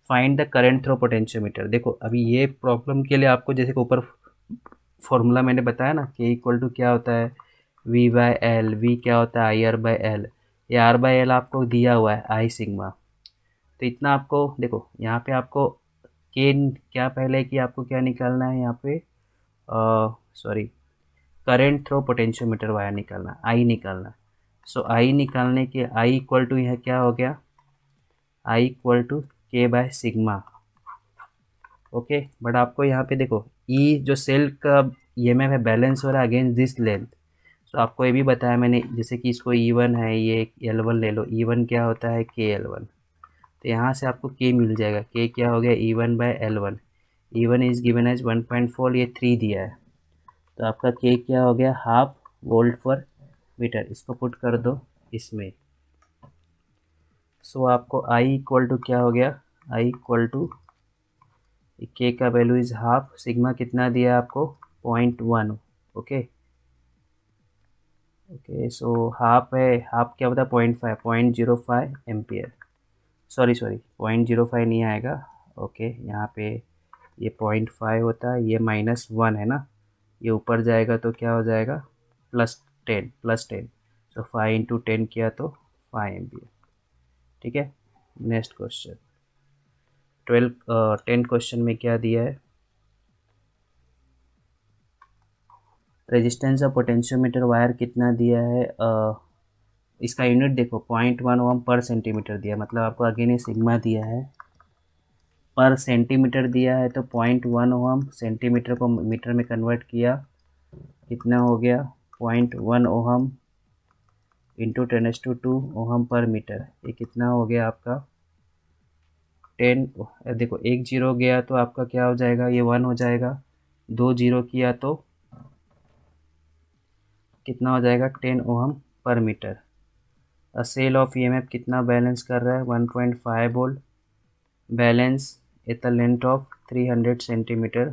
A: Find the current through potentiometer. देखो अभी ये प्रॉब्लम के लिए आपको जैसे कि ऊपर फॉर्मूला मैंने बताया ना, K इक्वल टू क्या होता है V/L, V क्या होता है IR/L, ये R/L आपको दिया हुआ है I सिग्मा। तो इतना आपको देखो यहाँ पे आपको के क्या पहले कि आपको क्या निकालना है यहाँ पे sorry, current through potentiometer wire निकालना, आई निकालना। सो आई निकालने के आई इक्वल टू यह क्या हो गया, आई इक्वल टू के बाय सिग्मा। ओके, बट आपको यहाँ पे देखो ई जो सेल का ईएमएफ है बैलेंस हो रहा है अगेंस्ट दिस लेंथ। सो आपको ये भी बताया मैंने, जैसे कि इसको E1 है, ये L1 ले लो, E1 क्या होता है KL1। तो यहाँ से आपको K मिल जाएगा, K क्या हो गया E1 bye L1। E1 is given as 1.4, ये 3 दिया है, तो आपका K क्या हो गया हाफ वोल्ट पर मीटर। इसको पुट कर दो इसमें। सो आपको I इक्वल टू क्या हो गया, I इक्वल टू K का वैल्यू इज हाफ, सिग्मा कितना दिया है आपको 0.1। ओके ओके, सो हाफ है, हाफ क्या होता है 0.5, 0.05 एम्पियर। सॉरी 0.05 नहीं आएगा। ओके, यहाँ पे ये 0.5 होता है, ये -1 है ना, ये ऊपर जाएगा तो क्या हो जाएगा +10। सो 5 × 10 किया तो 5 एम्पियर। ठीक है, नेक्स्ट क्वेश्चन 10 क्वेश्चन में क्या दिया है, रेजिस्टेंस ऑफ पोटेंशियोमीटर वायर कितना दिया है, इसका यूनिट देखो 0.1 ओम पर सेंटीमीटर दिया, मतलब आपको अगेन ये सिग्मा दिया है, पर सेंटीमीटर दिया है, तो 0.1 ओम सेंटीमीटर को मीटर में कन्वर्ट किया, कितना हो गया 0.1 ओम इंटू 10⁻², ओम पर मीटर। ये कितना हो गया आपका 10। देखो एक जीरो गया तो आपका क्या हो जाएगा, ये 1 हो जाएगा, 2 जीरो किया तो कितना हो जाएगा 10 ohm per metre. Cell of EMF कितना बैलेंस कर रहा है 1.5 volt, balance at the length of 300 centimetre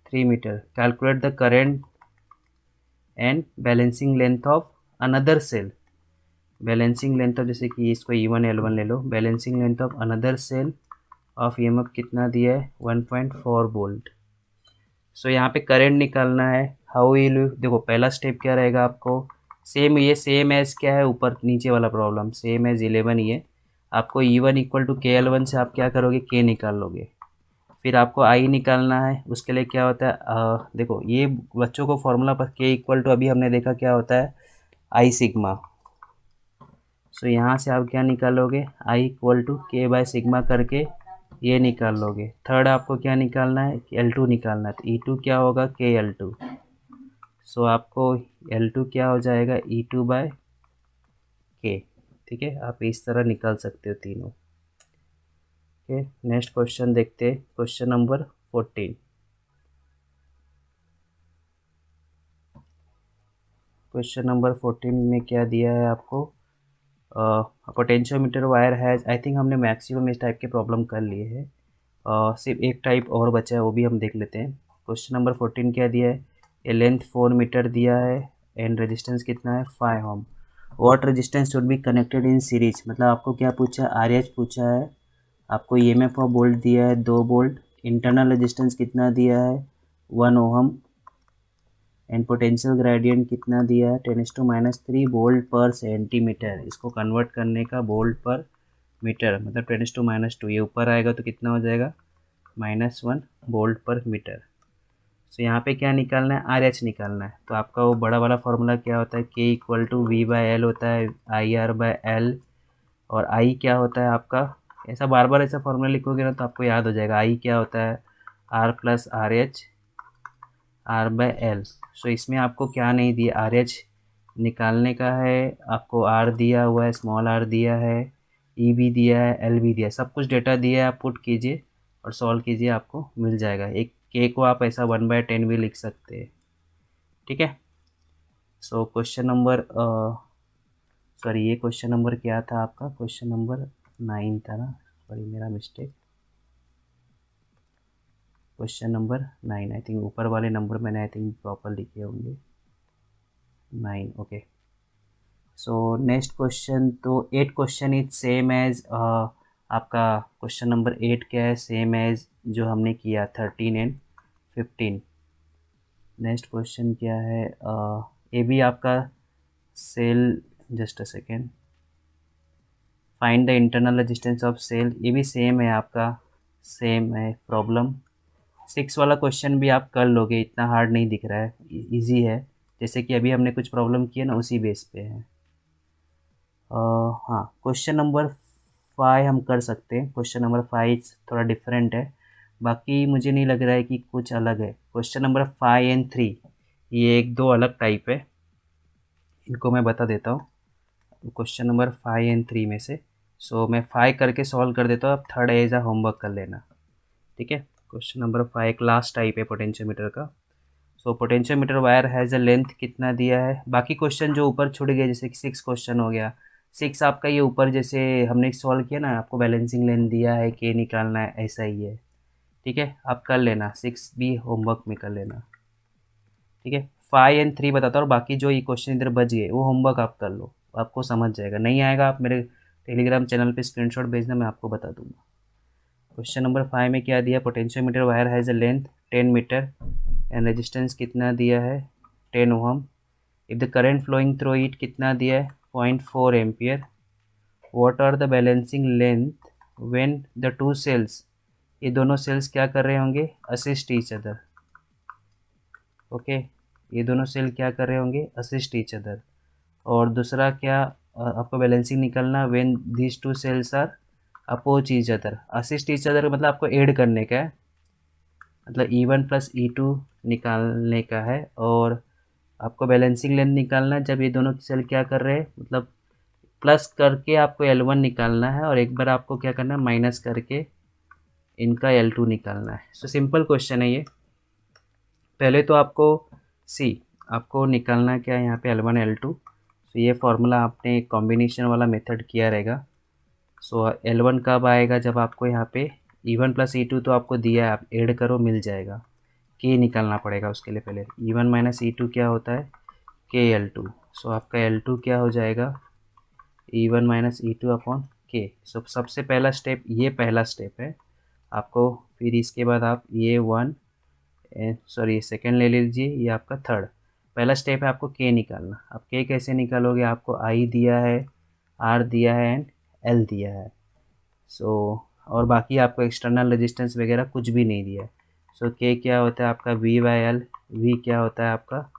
A: 3 metre. Calculate the current and balancing length of another cell. Balancing length of, जैसे कि इसको E1 L1 ले लो, balancing length of another cell of EMF कितना दिया है 1.4 वोल्ट। सो यहाँ पे करंट निकालना है। हाउ विल यू, देखो पहला स्टेप क्या रहेगा आपको, सेम ये सेम एज क्या है ऊपर नीचे वाला प्रॉब्लम, सेम एज 11 ये। आपको E1 इक्वल टू KL1 से आप क्या करोगे, K निकाल लोगे। फिर आपको I निकालना है, उसके लिए क्या होता है, देखो ये बच्चों को फॉर्मूला पर K इक्वल टू अभी हमने देखा क्या होता है I सिग्मा। सो यहाँ से आप क्या निकालोगे, I equal to K by sigma करके ये निकाल लोगे। थर्ड आपको क्या निकालना है, L2 निकालना है, तो E2 क्या होगा KL2। सो आपको L2 क्या हो जाएगा E2 बाय K। ठीक है, आप इस तरह निकाल सकते हो तीनों। ओके, नेक्स्ट क्वेश्चन देखते हैं, क्वेश्चन नंबर 14। क्वेश्चन नंबर 14 में क्या दिया है आपको, potentiometer wire has, I think हमने मैक्सिमम इस टाइप के प्रॉब्लम कर लिए हैं, सिर्फ एक टाइप और बचा है, वो भी हम देख लेते हैं। क्वेश्चन नंबर 14 क्या दिया है, ए लेंथ 4 मीटर दिया है एंड रेजिस्टेंस कितना है 5 ohm. What resistance should be connected in series, मतलब आपको क्या पूछा है, RH पूछा है, आपको EMF ऑफ वोल्ट दिया है 2 वोल्ट, इंटरनल रेजिस्टेंस कितना दिया है 1 ओम, एंड पोटेंशियल ग्रेडियंट कितना दिया है 10⁻³ वोल्ट पर सेंटीमीटर। इसको कन्वर्ट करने का वोल्ट पर मीटर, मतलब 10⁻², ये ऊपर आएगा तो कितना हो जाएगा -1 वोल्ट पर मीटर। सो यहाँ पे क्या निकालना है, RH निकालना है। तो आपका वो बड़ा वाला फार्मूला क्या होता है, K इक्वल टू V/L होता है, IR/L। और I क्या होता है आपका, ऐसा बार बार ऐसा फार्मूला लिखोगे ना तो आपको याद हो जाएगा, I क्या होता है R + RH R/L। सो इसमें आपको क्या नहीं दिया, RH निकालने का है, आपको R दिया हुआ है, स्मॉल r दिया है, E भी दिया है, L भी दिया है, सब कुछ डेटा दिया है, आप पुट कीजिए और सॉल्व कीजिए, आपको मिल जाएगा। एक K को आप ऐसा 1/10 भी लिख सकते हैं। ठीक है, सो क्वेश्चन नंबर सॉरी ये क्वेश्चन नंबर क्या था आपका, क्वेश्चन नंबर 9 था ना, सॉरी मेरा mistake, question number 9 I think, ऊपर वाले नंबर मैंने आई थिंक प्रॉपर लिखे होंगे 9। ओके, सो नेक्स्ट क्वेश्चन, तो 8 क्वेश्चन इज सेम एज आपका क्वेश्चन नंबर 8 क्या है, सेम एज जो हमने किया 13 एंड 15। नेक्स्ट क्वेश्चन क्या है, ये भी आपका cell, just a second, find the internal resistance of cell, ये भी सेम है आपका, सेम है प्रॉब्लम। 6 वाला क्वेश्चन भी आप कर लोगे, इतना हार्ड नहीं दिख रहा है, इजी है। जैसे कि अभी हमने कुछ प्रॉब्लम किए ना, उसी बेस पे है। हाँ, क्वेश्चन नंबर 5 हम कर सकते हैं। क्वेश्चन नंबर 5 थोड़ा डिफरेंट है, बाकी मुझे नहीं लग रहा है कि कुछ अलग है। क्वेश्चन नंबर 5 एंड 3 ये एक दो अलग टाइप है, इनको मैं बता देता हूँ। क्वेश्चन नंबर 5 एंड 3 में से मैं 5 करके सॉल्व कर देता हूँ, आप थर्ड एज आ होमवर्क कर लेना, ठीक है। क्वेश्चन नंबर 5 एक लास्ट टाइप है पोटेंशियोमीटर का। Potentiometer wire has a length कितना दिया है। बाकी क्वेश्चन जो ऊपर छूट गए, जैसे कि 6 क्वेश्चन हो गया, 6 आपका ये ऊपर जैसे हमने सॉल्व किया ना, आपको बैलेंसिंग लेंथ दिया है, के निकालना है, ऐसा ही है, ठीक है। आप कर लेना, 6 भी होमवर्क में कर लेना, ठीक है। 5 एंड 3 बताता हूँ, बाकी जो ये क्वेश्चन इधर बच गए वो होमवर्क आप कर लो, आपको समझ जाएगा। नहीं आएगा आप मेरे टेलीग्राम चैनल पे स्क्रीनशॉट भेजना, मैं आपको बता दूंगा। क्वेश्चन नंबर 5 में क्या दिया, potentiometer wire has a length 10 metre and resistance कितना दिया है, 10 ohm. If the current flowing through it कितना दिया है, 0.4 ampere. What are the balancing length when the two cells, ये दोनों सेल्स क्या कर रहे होंगे, असिस्ट ईच अदर, ओके। ये दोनों सेल क्या कर रहे होंगे, असिस्ट ईच अदर। और दूसरा क्या, आपको बैलेंसिंग निकालना, when these two cells are oppose each other. Assist each other मतलब आपको ऐड करने का है, मतलब E1 प्लस E2 निकालने का है। और आपको बैलेंसिंग लेंथ निकालना है जब ये दोनों सेल क्या कर रहे हैं, मतलब प्लस करके आपको L1 निकालना है, और एक बार आपको क्या करना है, माइनस करके इनका L2 निकालना है। सिंपल क्वेश्चन है ये। पहले तो आपको सी आपको निकालना क्या है यहाँ पे, L1 L2। ये फॉर्मूला आपने कॉम्बिनेशन वाला मेथड किया रहेगा। L1 कब आएगा, जब आपको यहाँ पे E1 प्लस E2 तो आपको दिया है, आप ऐड करो मिल जाएगा। के निकालना पड़ेगा उसके लिए पहले, E1 माइनस E2 क्या होता है, के L2। आपका L2 क्या हो जाएगा, E1 माइनस E2 अपॉन के। सबसे पहला स्टेप, ये पहला स्टेप है आपको। फिर इसके बाद आप ये सेकेंड ले लीजिए, ये आपका थर्ड। पहला स्टेप है आपको के निकालना। अब के कैसे निकालोगे, आपको आई दिया है, आर दिया है एंड एल दिया है। और बाकी आपको एक्सटर्नल रेजिस्टेंस वगैरह कुछ भी नहीं दिया है। के क्या होता है आपका वी बाई एल, वी क्या होता है आपका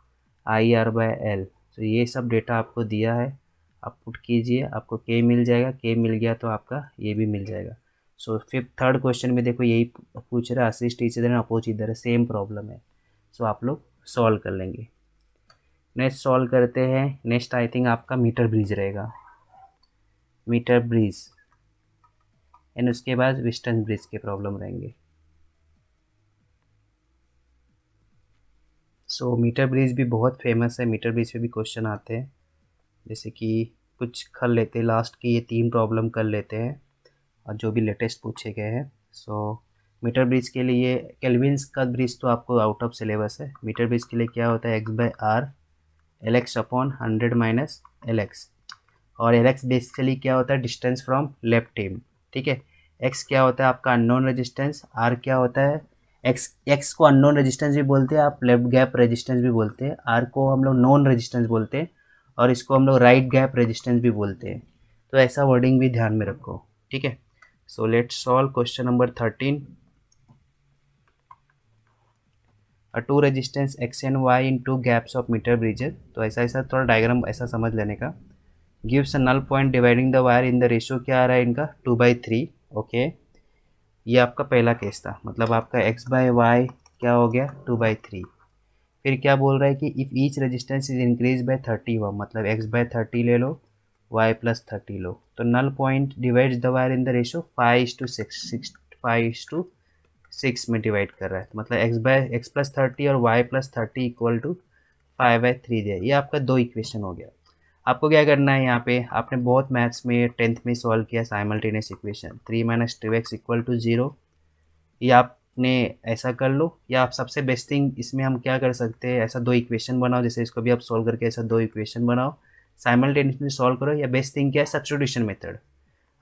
A: आई आर बाई एल। ये सब डेटा आपको दिया है, आप पुट कीजिए, आपको के मिल जाएगा। के मिल गया तो आपका ये भी मिल जाएगा। फिफ्थ थर्ड क्वेश्चन में देखो यही पूछ रहा है, assist each other and oppose each other, same problem है। आप लोग सॉल्व कर लेंगे। नेक्स्ट सॉल्व करते हैं। नेक्स्ट आई थिंक आपका मीटर ब्रिज रहेगा, मीटर ब्रिज एंड उसके बाद वेस्टर्न ब्रिज के प्रॉब्लम रहेंगे। मीटर ब्रिज भी बहुत फेमस है, मीटर ब्रिज पे भी क्वेश्चन आते हैं। जैसे कि कुछ कर लेते हैं, लास्ट की ये 3 प्रॉब्लम कर लेते हैं और जो भी लेटेस्ट पूछे गए हैं। मीटर ब्रिज के लिए केल्विन्स का ब्रिज तो आपको आउट ऑफ सिलेबस है। मीटर ब्रिज के लिए क्या होता है, x by R L x upon 100 minus L x. और एल एक्स बेसिकली क्या होता है, डिस्टेंस फ्रॉम लेफ्ट हिम, ठीक है। एक्स क्या होता है आपका अननोन रेजिस्टेंस, आर क्या होता है, एक्स को अननोन रेजिस्टेंस भी बोलते हैं, आप लेफ्ट गैप रेजिस्टेंस भी बोलते हैं। आर को हम लोग नॉन रेजिस्टेंस बोलते हैं, और इसको हम लोग राइट गैप रेजिस्टेंस भी बोलते हैं। तो ऐसा वर्डिंग भी ध्यान में रखो, ठीक है। Let's solve question number 13। Two resistance X and Y in two gaps of metre bridges. तो ऐसा थोड़ा डायग्राम ऐसा समझ लेने का। Gives a null point dividing the wire in the ratio क्या आ रहा है इनका, 2/3, ओके। ये आपका पहला केस था, मतलब आपका x बाई वाई क्या हो गया, 2/3। फिर क्या बोल रहा है कि if each resistance is increase by 30 ओम, मतलब x बाई 30 ले लो, y प्लस 30 लो। तो null point divides the wire in the ratio 5:6, 5:6 में डिवाइड कर रहा है। तो मतलब x प्लस 30 और y प्लस 30 इक्वल टू 5/3 दिया। ये आपका 2 इक्वेशन हो गया। आपको क्या करना है, यहाँ पे आपने बहुत मैथ्स में 10th में सॉल्व किया simultaneous equation, 3 - 2x equal to 0। ये आपने ऐसा कर लो, या आप सबसे बेस्ट थिंग इसमें हम क्या कर सकते हैं, ऐसा 2 इक्वेशन बनाओ, जैसे इसको भी आप सॉल्व करके ऐसा 2 इक्वेशन बनाओ, साइमल्टेनियसली सॉल्व करो। या बेस्ट थिंग क्या है, सब्स्टिट्यूशन मेथड।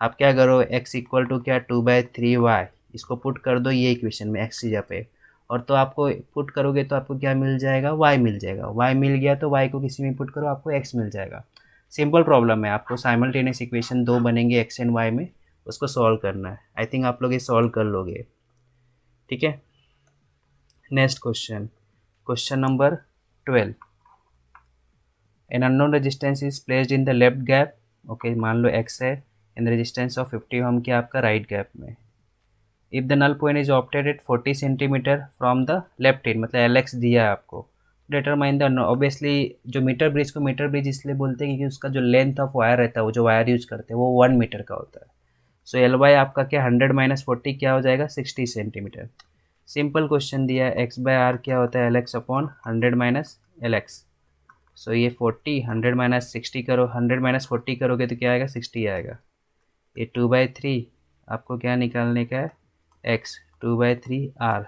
A: आप क्या करो, x इक्वल टू क्या, 2/3y, इसको पुट कर दो ये इक्वेशन में x की जगह पे, और तो आपको पुट करोगे तो आपको क्या मिल जाएगा, y मिल जाएगा। y मिल गया तो y को किसी में पुट करो, आपको x मिल जाएगा। सिंपल प्रॉब्लम है, आपको साइमल्टेनियस इक्वेशन 2 बनेंगे x एंड y में, उसको सॉल्व करना है। आई थिंक आप लोग ये सॉल्व कर लोगे, ठीक है। Next question, question number 12, an unknown resistance is placed in the left gap, okay मान लो x है, इन रेजिस्टेंस ऑफ 50 ओम की आपका राइट गैप में। If the null point is opted at 40 centimetre from the left end, मतलब LX दिया है आपको, determine the, obviously जो मीटर ब्रिज को मीटर ब्रिज इसलिए बोलते हैं क्योंकि उसका जो लेंथ ऑफ वायर रहता है, वो जो वायर यूज करते हैं वो 1 मीटर का होता है। सो एल वाई आपका क्या 100 माइनस 40 क्या हो जाएगा 60 सेंटीमीटर। सिंपल क्वेश्चन दिया है, एक्स बाय आर क्या होता है LX upon 100 minus LX। So ये 40 100 माइनस 60 करो, 100 माइनस 40 करोगे तो क्या आएगा 60 आएगा। ये 2/3 आपको क्या निकालने का है x, 2/3 r।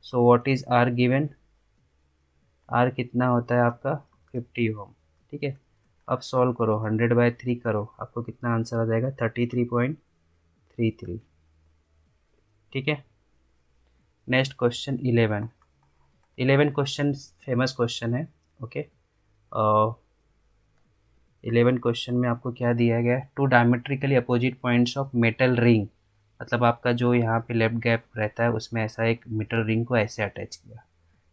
A: So what is r given, r कितना होता है आपका 50 ओम, ठीक है। अब सॉल्व करो, 100/3 करो, आपको कितना आंसर आ जाएगा 33.33, ठीक है। Next question 11 question famous question है, ओके। 11 क्वेश्चन में आपको क्या दिया गया है, 2 diametrically opposite points of metal ring, मतलब आपका जो यहाँ पे लेफ्ट गैप रहता है उसमें ऐसा एक मेटल रिंग को ऐसे अटैच किया,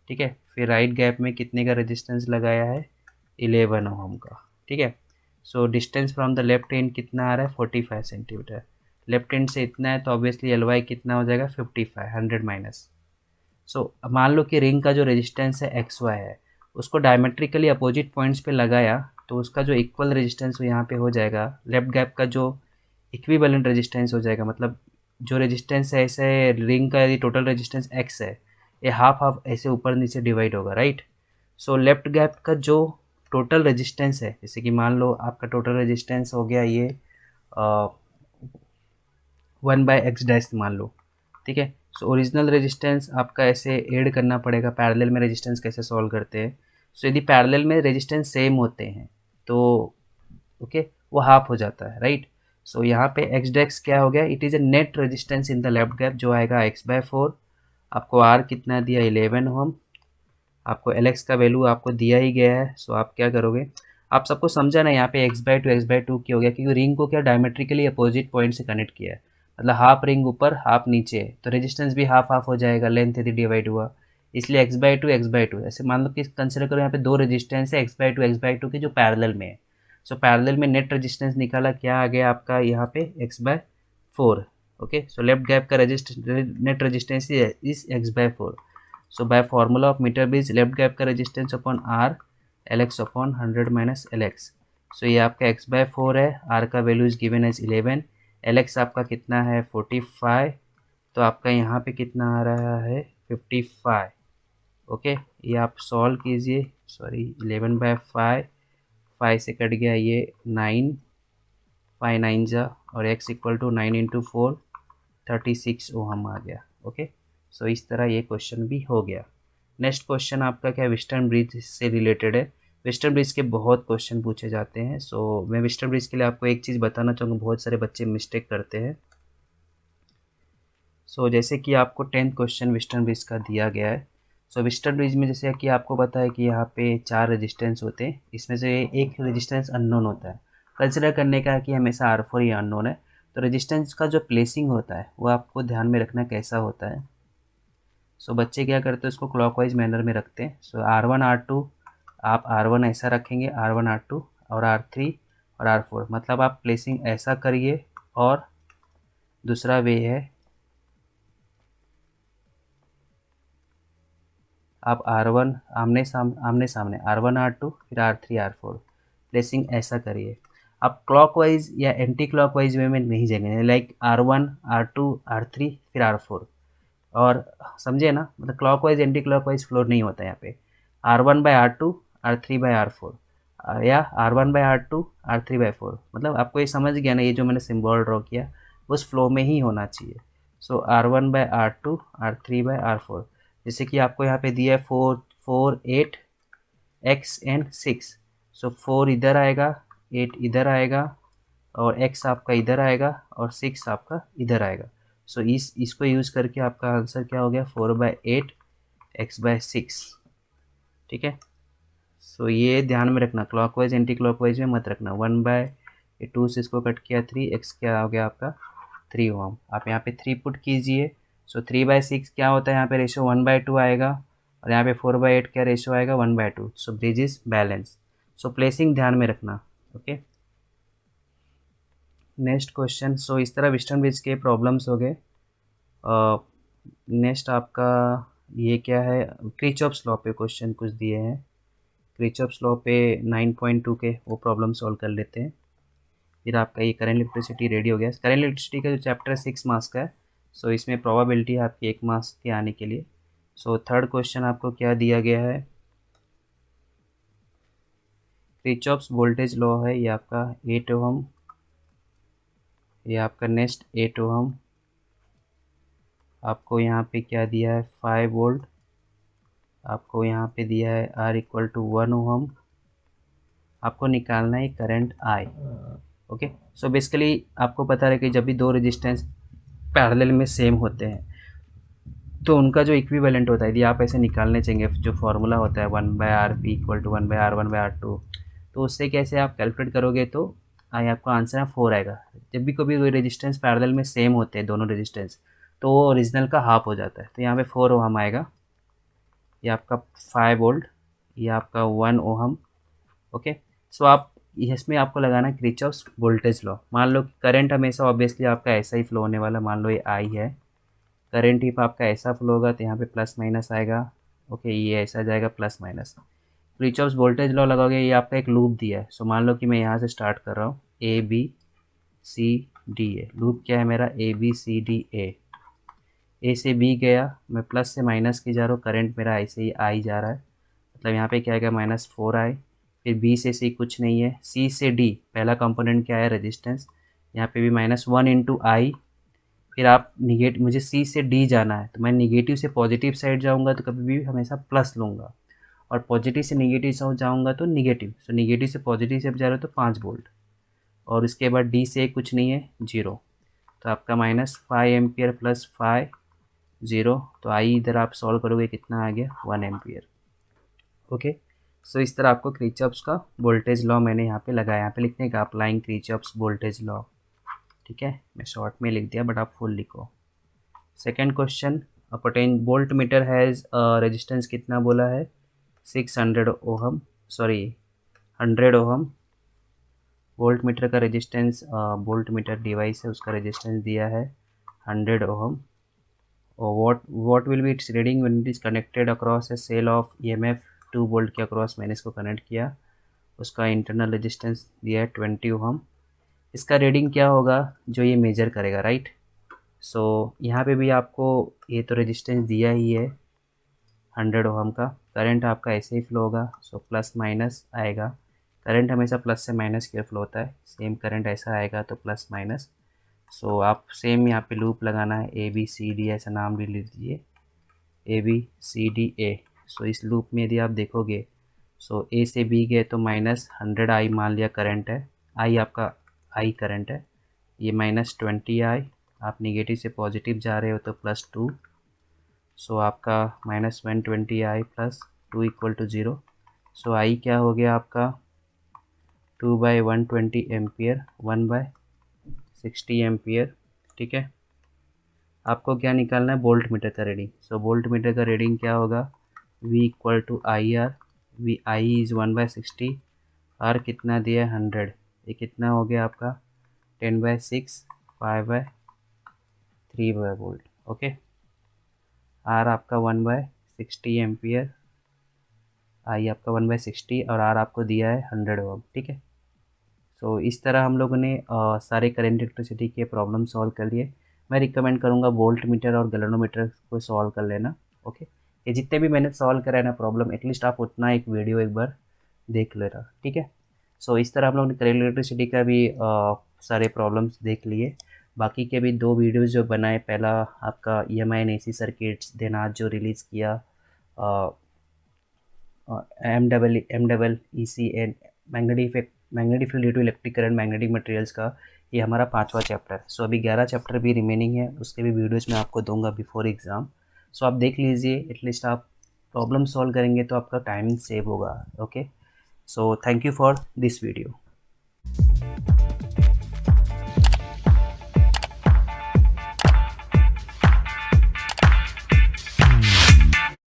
A: ठीक है। फिर राइट गैप में कितने का रेजिस्टेंस लगाया है 11 ओम का, ठीक है। So distance from the left and कितना आ रहा है 45 सेंटीमीटर, लेफ्ट एंड से इतना है तो ऑब्वियसली एल वाई कितना हो जाएगा 55, 100 माइनस। सो मान लो कि रिंग का जो रेजिस्टेंस है एक्स वाई है, उसको डायमेट्रिकली अपोजिट पॉइंट्स पे लगाया तो उसका जो इक्वल रेजिस्टेंस यहाँ पे हो जाएगा, लेफ्ट गैप का जो इक्विवेलेंट रेजिस्टेंस हो जाएगा, मतलब जो रेजिस्टेंस है ऐसे रिंग का यदि टोटल रेजिस्टेंस एक्स है, ये हाफ हाफ ऐसे ऊपर नीचे डिवाइड होगा, राइट। सो लेफ्ट गैप का जो टोटल रेजिस्टेंस है, जैसे कि मान लो आपका टोटल रेजिस्टेंस हो गया ये 1/x डैश मान लो, ठीक है। सो ओरिजिनल रेजिस्टेंस आपका ऐसे ऐड करना पड़ेगा, पैरेलल में रेजिस्टेंस कैसे सॉल्व करते हैं। सो यदि पैरेलल में रेजिस्टेंस सेम होते हैं तो ओके वो हाफ हो जाता है, राइट। सो यहाँ पे एक्स डैक्स क्या हो गया, it is a net resistance in the left gap जो आएगा x/4। आपको r कितना दिया 11 ओम, आपको LX का वैल्यू आपको दिया ही गया है। सो आप क्या करोगे, आप सबको समझा ना, यहाँ पे x/2 की हो गया क्योंकि रिंग को क्या डायमेट्रिकली अपोजिट पॉइंट से कनेक्ट किया है, मतलब हाफ रिंग ऊपर हाफ नीचे है, तो रेजिस्टेंस भी हाफ हाफ हो जाएगा, लेंथ यदि डिवाइड हुआ, इसलिए x/2 ऐसे मान लो कि कंसिडर करो यहाँ पे दो रेजिस्टेंस है x/2 के जो पैरेलल में है। सो पैरेलल में नेट रेजिस्टेंस निकाला, क्या आ गया आपका यहाँ पे x/4, okay. So left gap का net resistance is x/4। So by formula of metre bridge left gap का resistance upon R LX upon 100 minus LX। So ये आपका x/4 है, r का value is given as 11, LX आपका कितना है 45, तो आपका यहाँ पे कितना आ रहा है 55, ओके। ये आप सॉल्व कीजिए, सॉरी 11/5, 5 से कट गया ये 9, 5 9 जा, और x equal to 9 into 4 36 ohm आ गया, ओके। सो इस तरह ये क्वेश्चन भी हो गया। नेक्स्ट क्वेश्चन आपका क्या वेस्टर्न ब्रिज से रिलेटेड है। वेस्टर्न ब्रिज के बहुत क्वेश्चन पूछे जाते हैं। सो मैं वेस्टर्न ब्रिज के लिए आपको एक चीज़ बताना चाहूँगा, बहुत सारे बच्चे मिस्टेक करते हैं। सो जैसे कि आपको 10th क्वेश्चन वेस्टर्न ब्रिज का दिया गया है। सो वेस्टर्न ब्रिज में जैसे कि आपको पता है कि यहाँ पे 4 रेजिस्टेंस होते हैं, इसमें से एक रेजिस्टेंस अननोन होता है। कंसिडर करने का है कि हमेशा R4 ही अननोन है, तो रेजिस्टेंस का जो प्लेसिंग होता है वो आपको ध्यान में रखना कैसा होता है। सो बच्चे क्या करते हैं, उसको क्लॉकवाइज मैनर में रखते हैं। सो R1 R2, आप R1 ऐसा रखेंगे, R1 R2 और R3 और R4, मतलब आप प्लेसिंग ऐसा करिए। और दूसरा वे है आप R1 आमने सामने R1 R2 फिर R3 R4 प्लेसिंग ऐसा करिए। आप क्लॉकवाइज या एंटी क्लॉकवाइज वे में नहीं जाएंगे, लाइक R1 R2 R3 फिर R4, और समझे ना, मतलब क्लॉकवाइज एंटी क्लॉकवाइज फ्लो नहीं होता है यहाँ पे। R1/R2 R3/R4 या R1/R2 R3/4, मतलब आपको ये समझ गया ना, ये जो मैंने सिंबल ड्रॉ किया उस फ्लो में ही होना चाहिए। सो R1/R2 R3/R4, जैसे कि आपको यहाँ पे दिया है 4 4 8 x एंड 6। सो 4 इधर आएगा, 8 इधर आएगा, और x आपका इधर आएगा और 6 आपका इधर आएगा। सो इसको यूज़ करके आपका आंसर क्या हो गया 4/8 x/6, ठीक है। सो ये ध्यान में रखना, क्लॉकवाइज एंटी क्लॉकवाइज में मत रखना। 1/2 से इसको कट किया 3, x क्या हो गया आपका 3 ओम। आप यहाँ पे 3 पुट कीजिए, सो 3/6 क्या होता है यहाँ पे रेशियो 1/2 आएगा, और यहाँ पे 4/8 क्या रेशियो आएगा 1/2। So bridge is balance. So placing ध्यान में रखना। Okay, next question. सो इस तरह वेस्टर्न ब्रिज के प्रॉब्लम्स हो गए। नेक्स्ट आपका ये क्या है, क्रिचॉप्स लॉ पे क्वेश्चन कुछ दिए हैं। क्रिचॉप्स लॉ पे 9.2 के वो प्रॉब्लम सॉल्व कर लेते हैं। फिर आपका ये करेंट इलेक्ट्रिसिटी रेडी हो गया। करेंट इलेक्ट्रिसिटी का जो चैप्टर 6 मार्क्स का है, सो इसमें प्रोबेबिलिटी है आपकी 1 मार्क्स के आने के लिए। सो थर्ड क्वेश्चन आपको क्या दिया गया है, क्रिचॉप्स वोल्टेज लॉ है ये आपका 8 ओहम, ये आपका नेक्स्ट 8 ओहम। आपको यहाँ पे क्या दिया है 5 वोल्ट। आपको यहाँ पे दिया है R इक्वल टू 1 ओहम। आपको निकालना है current I। Okay, so basically आपको पता है कि जब भी दो रेजिस्टेंस पैरेलल में सेम होते हैं तो उनका जो इक्विवेलेंट होता है, यदि आप ऐसे निकालने चाहिए, जो फॉर्मूला होता है 1/RP इक्वल टू 1/R1/R2, तो उससे कैसे आप कैलकुलेट करोगे तो आपका आंसर है 4 आएगा। जब भी कभी रेजिस्टेंस पैरेलल में सेम होते हैं दोनों रेजिस्टेंस, तो वो ओरिजिनल का हाफ हो जाता है। तो यहाँ पे 4 ओहम आएगा, ये आपका 5 वोल्ट, ये आपका 1 ओहम। ओके, सो आप इसमें आपको लगाना है क्रिचॉफ्स वोल्टेज लॉ। मान लो कि करंट हमेशा ऑब्वियसली आपका ऐसा ही फ्लो होने वाला, मान लो ये आई है, करंट ही आपका ऐसा फ्लो होगा तो यहाँ पे प्लस माइनस आएगा। ओके, ये ऐसा जाएगा plus minus. Kirchhoff's voltage law लगाओगे, ये आपका एक लूप दिया है। सो मान लो कि मैं यहाँ से स्टार्ट कर रहा हूँ, ABCD। लूप क्या है मेरा, ABCDA। ए से बी गया, मैं प्लस से माइनस की जा रहा हूँ, करंट मेरा ऐसे ही आई जा रहा है, मतलब यहाँ पे क्या आएगा -4i। फिर बी से सी कुछ नहीं है, सी से डी पहला कंपोनेंट क्या है रेजिस्टेंस, यहाँ पे भी -1 इंटू आई। फिर आप मुझे सी से डी जाना है, तो मैं निगेटिव से पॉजिटिव साइड जाऊँगा तो कभी भी हमेशा प्लस लूँगा, और पॉजिटिव से निगेटिव साइड जाऊँगा तो निगेटिव। सो निगेटिव से पॉजिटिव से जा रहे हो तो 5 वोल्ट, और इसके बाद डी से कुछ नहीं है 0, तो आपका -5 एम्पियर प्लस 5 0। तो आई इधर आप सॉल्व करोगे कितना आ गया 1 एम्पियर। ओके, सो इस तरह आपको क्रिचॉप्स का वोल्टेज लॉ मैंने यहाँ पे लगाया, यहाँ पे लिखने का अप्लाइंग क्रिचॉप्स वोल्टेज लॉ। ठीक है, मैं शॉर्ट में लिख दिया बट आप फुल लिखो। Second question, volt meter has resistance कितना बोला है 600 ohm, sorry 100 ohm. Volt metre का रेजिस्टेंस, वोल्ट मीटर डिवाइस है उसका रेजिस्टेंस दिया है 100 ओहम। और what will be its reading when it is connected across a cell of EMF 2 volt के अक्रॉस मैंने इसको कनेक्ट किया, उसका इंटरनल रेजिस्टेंस दिया है 20 ओहम। इसका रीडिंग क्या होगा जो ये मेजर करेगा, राइट। सो यहाँ पे भी आपको ये तो रेजिस्टेंस दिया ही है 100 ओहम का, करंट आपका ऐसे ही फ्लो होगा, सो प्लस माइनस आएगा। करंट हमेशा प्लस से माइनस की फ्लो होता है, सेम करंट ऐसा आएगा तो प्लस माइनस। सो आप सेम यहाँ पे लूप लगाना है, ABCD ऐसा नाम भी लिख दीजिए, ABCDA। सो इस लूप में यदि आप देखोगे, सो ए से बी गए तो -100i मान लिया करंट है, आई आपका आई करंट है, ये -20i। आप निगेटिव से पॉजिटिव जा रहे हो तो +2, सो आपका -120i प्लस 2 इक्वल टू 0। सो आई क्या हो गया आपका 2/120 एम्पियर 1/60 एम्पियर। ठीक है, आपको क्या निकालना है वोल्ट मीटर का रीडिंग। सो वोल्ट मीटर का रीडिंग क्या होगा, V equal to IR, V I is 1/60, R कितना दिया है 100, ये कितना हो गया आपका 10/6 5/3 वोल्ट। ओके, R आपका 1/60 एम्पियर, I आपका 1/60 और R आपको दिया है 100 ओम। ठीक है, सो इस तरह हम लोगों ने सारे करंट इलेक्ट्रिसिटी के प्रॉब्लम सॉल्व कर लिए। मैं रिकमेंड करूँगा वोल्ट मीटर और गैल्वेनोमीटर को सॉल्व कर लेना। ओके, ये जितने भी मैंने सॉल्व करा है ना प्रॉब्लम, एटलीस्ट आप उतना एक वीडियो एक बार देख लेना। ठीक है, सो इस तरह हम लोग ने करंट इलेक्ट्रिसिटी का भी सारे प्रॉब्लम्स देख लिए। बाकी के भी 2 वीडियोज़ जो बनाए, पहला आपका EMI and AC circuits, then आज जो रिलीज़ किया MEEC and magnetic field due to electric current magnetic materials का, ये हमारा 5वां चैप्टर। सो अभी 11 चैप्टर भी रिमेनिंग है, उसके भी वीडियोज़ मैं आपको दूंगा बिफोर एग्ज़ाम। सो आप देख लीजिए, एटलीस्ट आप प्रॉब्लम सॉल्व करेंगे तो आपका टाइमिंग सेव होगा। Okay, so thank you for this video.